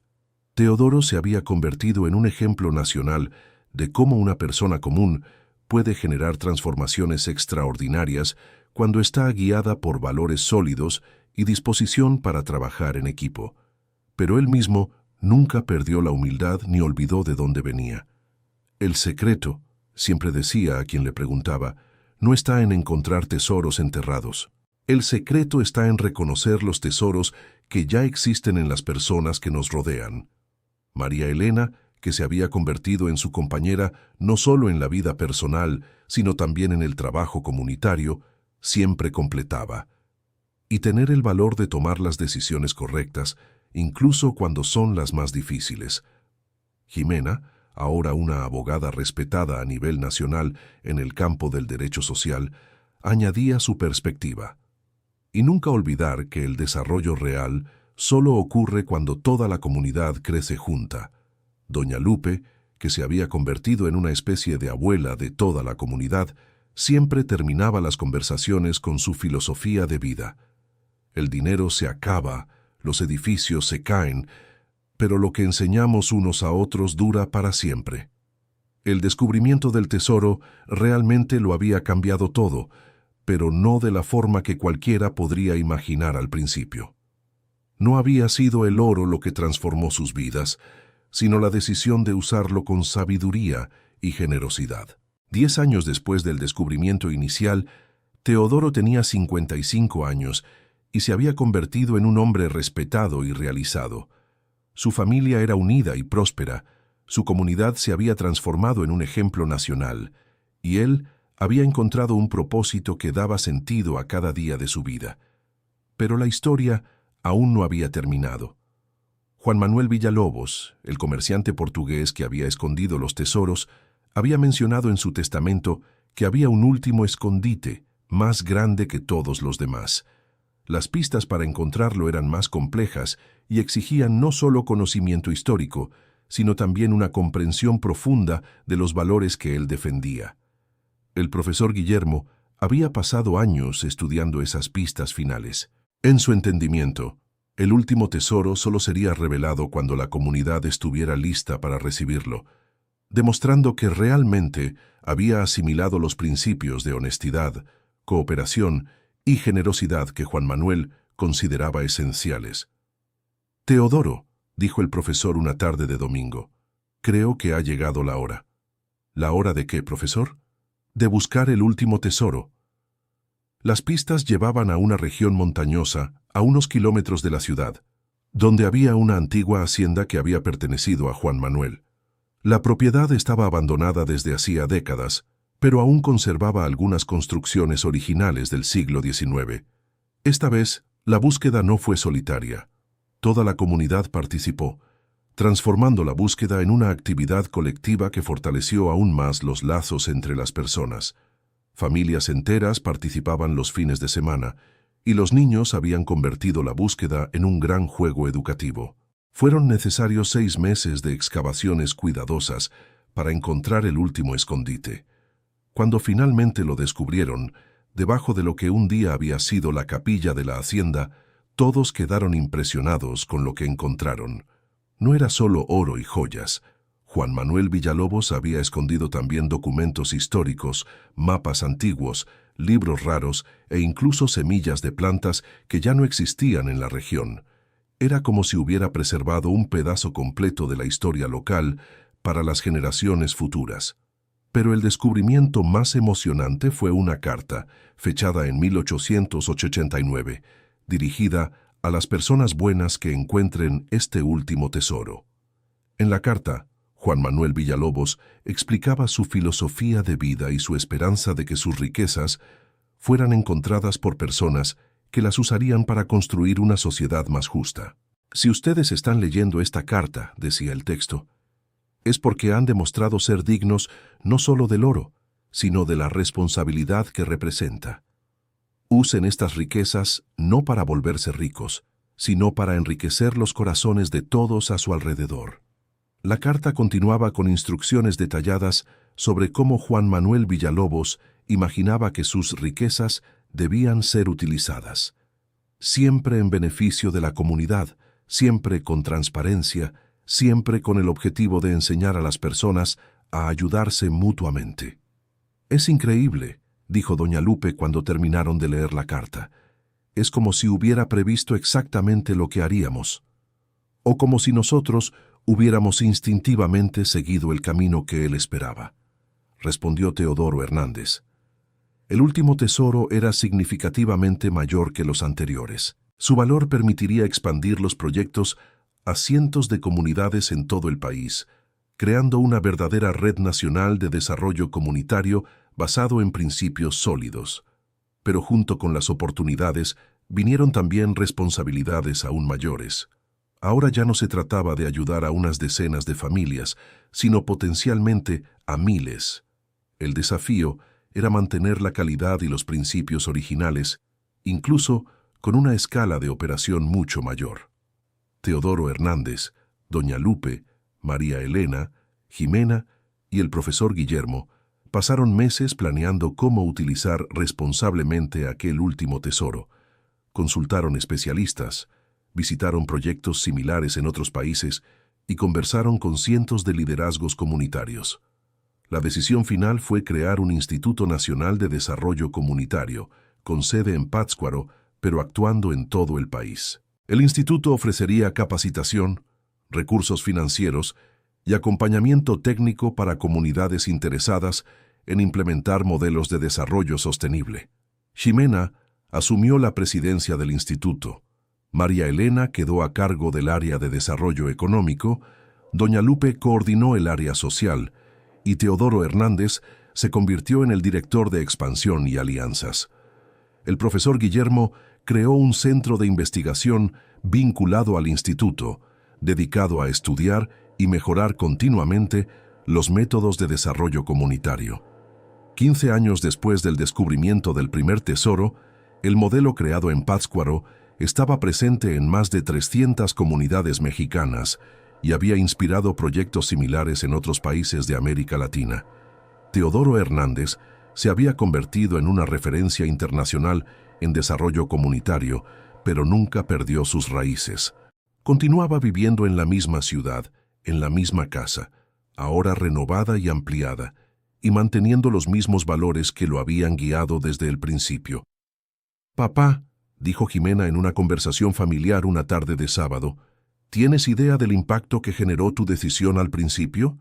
Teodoro se había convertido en un ejemplo nacional de cómo una persona común puede generar transformaciones extraordinarias cuando está guiada por valores sólidos y disposición para trabajar en equipo. Pero él mismo nunca perdió la humildad ni olvidó de dónde venía. El secreto, siempre decía a quien le preguntaba, no está en encontrar tesoros enterrados. El secreto está en reconocer los tesoros que ya existen en las personas que nos rodean. María Elena, que se había convertido en su compañera no solo en la vida personal, sino también en el trabajo comunitario, siempre completaba. Y tener el valor de tomar las decisiones correctas, incluso cuando son las más difíciles. Jimena, ahora una abogada respetada a nivel nacional en el campo del derecho social, añadía su perspectiva. Y nunca olvidar que el desarrollo real solo ocurre cuando toda la comunidad crece junta. Doña Lupe, que se había convertido en una especie de abuela de toda la comunidad, siempre terminaba las conversaciones con su filosofía de vida. El dinero se acaba, los edificios se caen, pero lo que enseñamos unos a otros dura para siempre. El descubrimiento del tesoro realmente lo había cambiado todo, pero no de la forma que cualquiera podría imaginar al principio. No había sido el oro lo que transformó sus vidas, sino la decisión de usarlo con sabiduría y generosidad. 10 años después del descubrimiento inicial, Teodoro tenía 55 años y se había convertido en un hombre respetado y realizado. Su familia era unida y próspera, su comunidad se había transformado en un ejemplo nacional, y él había encontrado un propósito que daba sentido a cada día de su vida. Pero la historia aún no había terminado. Juan Manuel Villalobos, el comerciante portugués que había escondido los tesoros, había mencionado en su testamento que había un último escondite, más grande que todos los demás. Las pistas para encontrarlo eran más complejas y exigían no solo conocimiento histórico, sino también una comprensión profunda de los valores que él defendía. El profesor Guillermo había pasado años estudiando esas pistas finales. En su entendimiento, el último tesoro solo sería revelado cuando la comunidad estuviera lista para recibirlo, demostrando que realmente había asimilado los principios de honestidad, cooperación y generosidad que Juan Manuel consideraba esenciales. «Teodoro», dijo el profesor una tarde de domingo, «creo que ha llegado la hora». «¿La hora de qué, profesor?» «De buscar el último tesoro». Las pistas llevaban a una región montañosa, a unos kilómetros de la ciudad, donde había una antigua hacienda que había pertenecido a Juan Manuel. La propiedad estaba abandonada desde hacía décadas, pero aún conservaba algunas construcciones originales del siglo XIX. Esta vez, la búsqueda no fue solitaria. Toda la comunidad participó, transformando la búsqueda en una actividad colectiva que fortaleció aún más los lazos entre las personas. Familias enteras participaban los fines de semana, y los niños habían convertido la búsqueda en un gran juego educativo. Fueron necesarios 6 meses de excavaciones cuidadosas para encontrar el último escondite. Cuando finalmente lo descubrieron, debajo de lo que un día había sido la capilla de la hacienda, todos quedaron impresionados con lo que encontraron. No era solo oro y joyas. Juan Manuel Villalobos había escondido también documentos históricos, mapas antiguos, libros raros e incluso semillas de plantas que ya no existían en la región. Era como si hubiera preservado un pedazo completo de la historia local para las generaciones futuras. Pero el descubrimiento más emocionante fue una carta, fechada en 1889, dirigida a las personas buenas que encuentren este último tesoro. En la carta, Juan Manuel Villalobos explicaba su filosofía de vida y su esperanza de que sus riquezas fueran encontradas por personas que las usarían para construir una sociedad más justa. Si ustedes están leyendo esta carta, decía el texto, es porque han demostrado ser dignos no solo del oro, sino de la responsabilidad que representa. Usen estas riquezas no para volverse ricos, sino para enriquecer los corazones de todos a su alrededor. La carta continuaba con instrucciones detalladas sobre cómo Juan Manuel Villalobos imaginaba que sus riquezas debían ser utilizadas. Siempre en beneficio de la comunidad, siempre con transparencia, siempre con el objetivo de enseñar a las personas a ayudarse mutuamente. «Es increíble», dijo doña Lupe cuando terminaron de leer la carta. «Es como si hubiera previsto exactamente lo que haríamos. O como si nosotros hubiéramos instintivamente seguido el camino que él esperaba», respondió Teodoro Hernández. El último tesoro era significativamente mayor que los anteriores. Su valor permitiría expandir los proyectos a cientos de comunidades en todo el país, creando una verdadera red nacional de desarrollo comunitario basado en principios sólidos. Pero junto con las oportunidades vinieron también responsabilidades aún mayores. Ahora ya no se trataba de ayudar a unas decenas de familias, sino potencialmente a miles. El desafío era mantener la calidad y los principios originales, incluso con una escala de operación mucho mayor. Teodoro Hernández, doña Lupe, María Elena, Jimena y el profesor Guillermo pasaron meses planeando cómo utilizar responsablemente aquel último tesoro. Consultaron especialistas, visitaron proyectos similares en otros países y conversaron con cientos de liderazgos comunitarios. La decisión final fue crear un Instituto Nacional de Desarrollo Comunitario, con sede en Pátzcuaro, pero actuando en todo el país. El instituto ofrecería capacitación, recursos financieros y acompañamiento técnico para comunidades interesadas en implementar modelos de desarrollo sostenible. Jimena asumió la presidencia del instituto. María Elena quedó a cargo del área de desarrollo económico, doña Lupe coordinó el área social y Teodoro Hernández se convirtió en el director de expansión y alianzas. El profesor Guillermo creó un centro de investigación vinculado al instituto, dedicado a estudiar y mejorar continuamente los métodos de desarrollo comunitario. 15 años después del descubrimiento del primer tesoro, el modelo creado en Pátzcuaro estaba presente en más de 300 comunidades mexicanas y había inspirado proyectos similares en otros países de América Latina. Teodoro Hernández se había convertido en una referencia internacional en desarrollo comunitario, pero nunca perdió sus raíces. Continuaba viviendo en la misma ciudad, en la misma casa, ahora renovada y ampliada, y manteniendo los mismos valores que lo habían guiado desde el principio. «Papá», dijo Jimena en una conversación familiar una tarde de sábado, «¿tienes idea del impacto que generó tu decisión al principio?»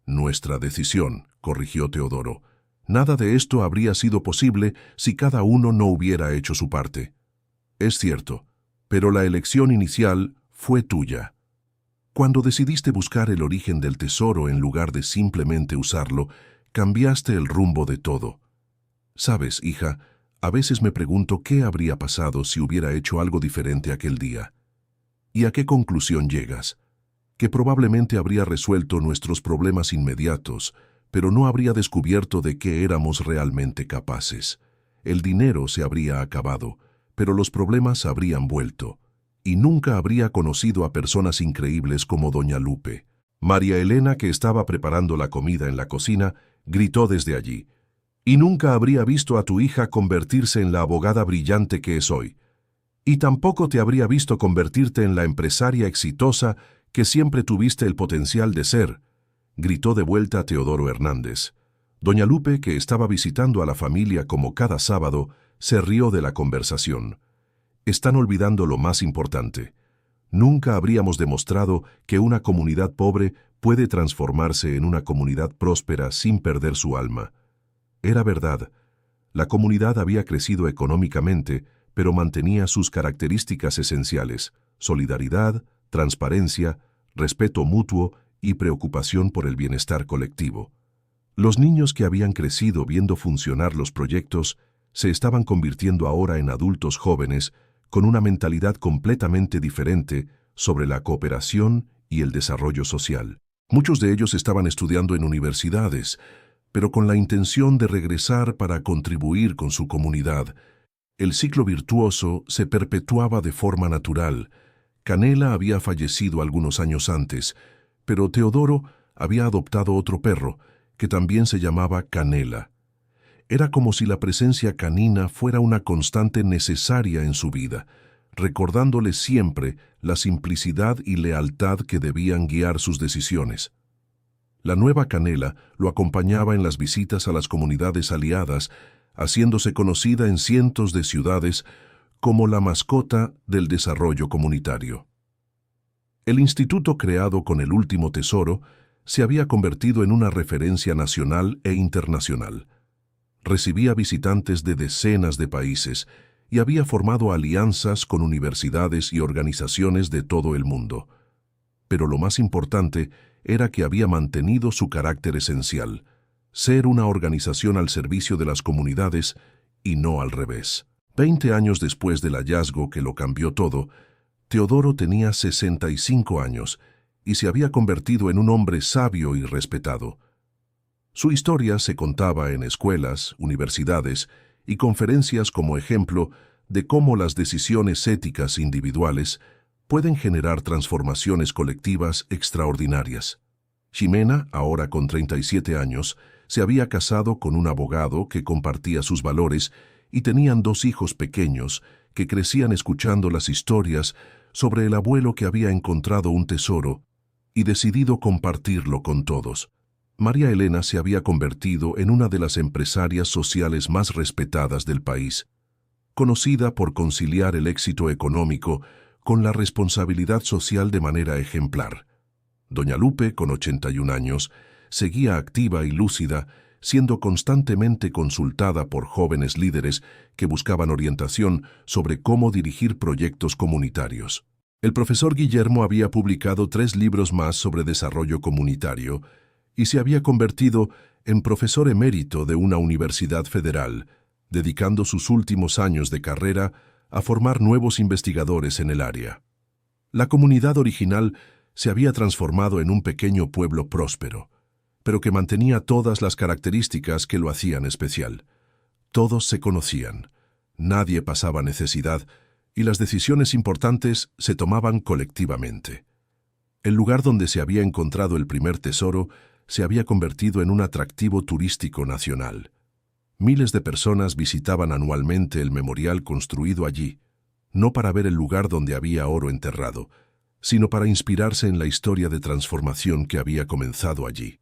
«Nuestra decisión», corrigió Teodoro. «Nada de esto habría sido posible si cada uno no hubiera hecho su parte». «Es cierto, pero la elección inicial fue tuya. Cuando decidiste buscar el origen del tesoro en lugar de simplemente usarlo, cambiaste el rumbo de todo. Sabes, hija, a veces me pregunto qué habría pasado si hubiera hecho algo diferente aquel día. ¿Y a qué conclusión llegas? Que probablemente habría resuelto nuestros problemas inmediatos, pero no habría descubierto de qué éramos realmente capaces. El dinero se habría acabado, pero los problemas habrían vuelto. Y nunca habría conocido a personas increíbles como doña Lupe». María Elena, que estaba preparando la comida en la cocina, gritó desde allí: «Y nunca habría visto a tu hija convertirse en la abogada brillante que es hoy. Y tampoco te habría visto convertirte en la empresaria exitosa que siempre tuviste el potencial de ser», gritó de vuelta Teodoro Hernández. Doña Lupe, que estaba visitando a la familia como cada sábado, se rió de la conversación. «Están olvidando lo más importante. Nunca habríamos demostrado que una comunidad pobre puede transformarse en una comunidad próspera sin perder su alma». Era verdad. La comunidad había crecido económicamente, pero mantenía sus características esenciales: solidaridad, transparencia, respeto mutuo y preocupación por el bienestar colectivo. Los niños que habían crecido viendo funcionar los proyectos se estaban convirtiendo ahora en adultos jóvenes con una mentalidad completamente diferente sobre la cooperación y el desarrollo social. Muchos de ellos estaban estudiando en universidades, pero con la intención de regresar para contribuir con su comunidad. El ciclo virtuoso se perpetuaba de forma natural. Canela había fallecido algunos años antes, pero Teodoro había adoptado otro perro, que también se llamaba Canela. Era como si la presencia canina fuera una constante necesaria en su vida, recordándole siempre la simplicidad y lealtad que debían guiar sus decisiones. La nueva Canela lo acompañaba en las visitas a las comunidades aliadas, haciéndose conocida en cientos de ciudades como la mascota del desarrollo comunitario. El instituto creado con el último tesoro se había convertido en una referencia nacional e internacional. Recibía visitantes de decenas de países y había formado alianzas con universidades y organizaciones de todo el mundo. Pero lo más importante era que había mantenido su carácter esencial, ser una organización al servicio de las comunidades y no al revés. 20 años después del hallazgo que lo cambió todo, Teodoro tenía 65 años y se había convertido en un hombre sabio y respetado. Su historia se contaba en escuelas, universidades y conferencias como ejemplo de cómo las decisiones éticas individuales pueden generar transformaciones colectivas extraordinarias. Ximena, ahora con 37 años, se había casado con un abogado que compartía sus valores y tenían 2 hijos pequeños que crecían escuchando las historias sobre el abuelo que había encontrado un tesoro y decidido compartirlo con todos. María Elena se había convertido en una de las empresarias sociales más respetadas del país, conocida por conciliar el éxito económico con la responsabilidad social de manera ejemplar. Doña Lupe, con 81 años, seguía activa y lúcida, siendo constantemente consultada por jóvenes líderes que buscaban orientación sobre cómo dirigir proyectos comunitarios. El profesor Guillermo había publicado 3 libros más sobre desarrollo comunitario y se había convertido en profesor emérito de una universidad federal, dedicando sus últimos años de carrera a formar nuevos investigadores en el área. La comunidad original se había transformado en un pequeño pueblo próspero, pero que mantenía todas las características que lo hacían especial. Todos se conocían, nadie pasaba necesidad y las decisiones importantes se tomaban colectivamente. El lugar donde se había encontrado el primer tesoro se había convertido en un atractivo turístico nacional. Miles de personas visitaban anualmente el memorial construido allí, no para ver el lugar donde había oro enterrado, sino para inspirarse en la historia de transformación que había comenzado allí.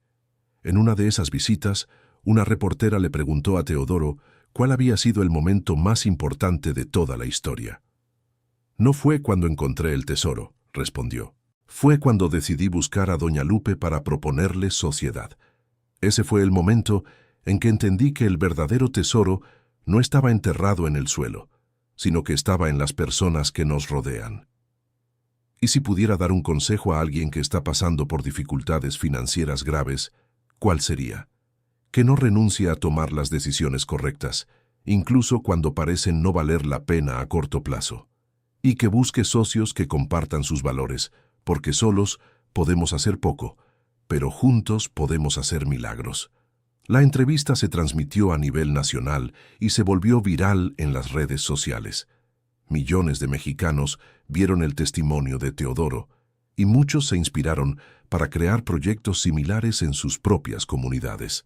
En una de esas visitas, una reportera le preguntó a Teodoro cuál había sido el momento más importante de toda la historia. «No fue cuando encontré el tesoro», respondió. «Fue cuando decidí buscar a Doña Lupe para proponerle sociedad. Ese fue el momento en que entendí que el verdadero tesoro no estaba enterrado en el suelo, sino que estaba en las personas que nos rodean». Y si pudiera dar un consejo a alguien que está pasando por dificultades financieras graves, ¿cuál sería? Que no renuncie a tomar las decisiones correctas, incluso cuando parecen no valer la pena a corto plazo. Y que busque socios que compartan sus valores, porque solos podemos hacer poco, pero juntos podemos hacer milagros. La entrevista se transmitió a nivel nacional y se volvió viral en las redes sociales. Millones de mexicanos vieron el testimonio de Teodoro y muchos se inspiraron para crear proyectos similares en sus propias comunidades.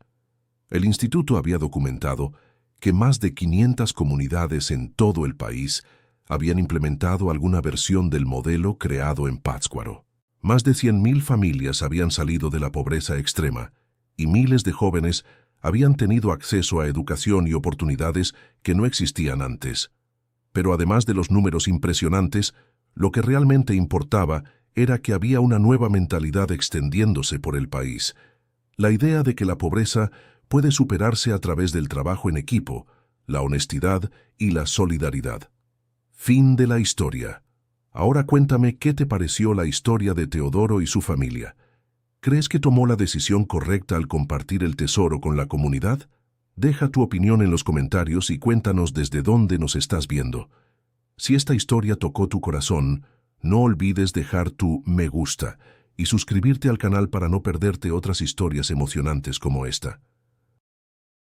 El instituto había documentado que más de 500 comunidades en todo el país habían implementado alguna versión del modelo creado en Pátzcuaro. Más de 100,000 familias habían salido de la pobreza extrema y miles de jóvenes habían tenido acceso a educación y oportunidades que no existían antes. Pero además de los números impresionantes, lo que realmente importaba era que había una nueva mentalidad extendiéndose por el país. La idea de que la pobreza puede superarse a través del trabajo en equipo, la honestidad y la solidaridad. Fin de la historia. Ahora cuéntame qué te pareció la historia de Teodoro y su familia. ¿Crees que tomó la decisión correcta al compartir el tesoro con la comunidad? Deja tu opinión en los comentarios y cuéntanos desde dónde nos estás viendo. Si esta historia tocó tu corazón, no olvides dejar tu me gusta y suscribirte al canal para no perderte otras historias emocionantes como esta.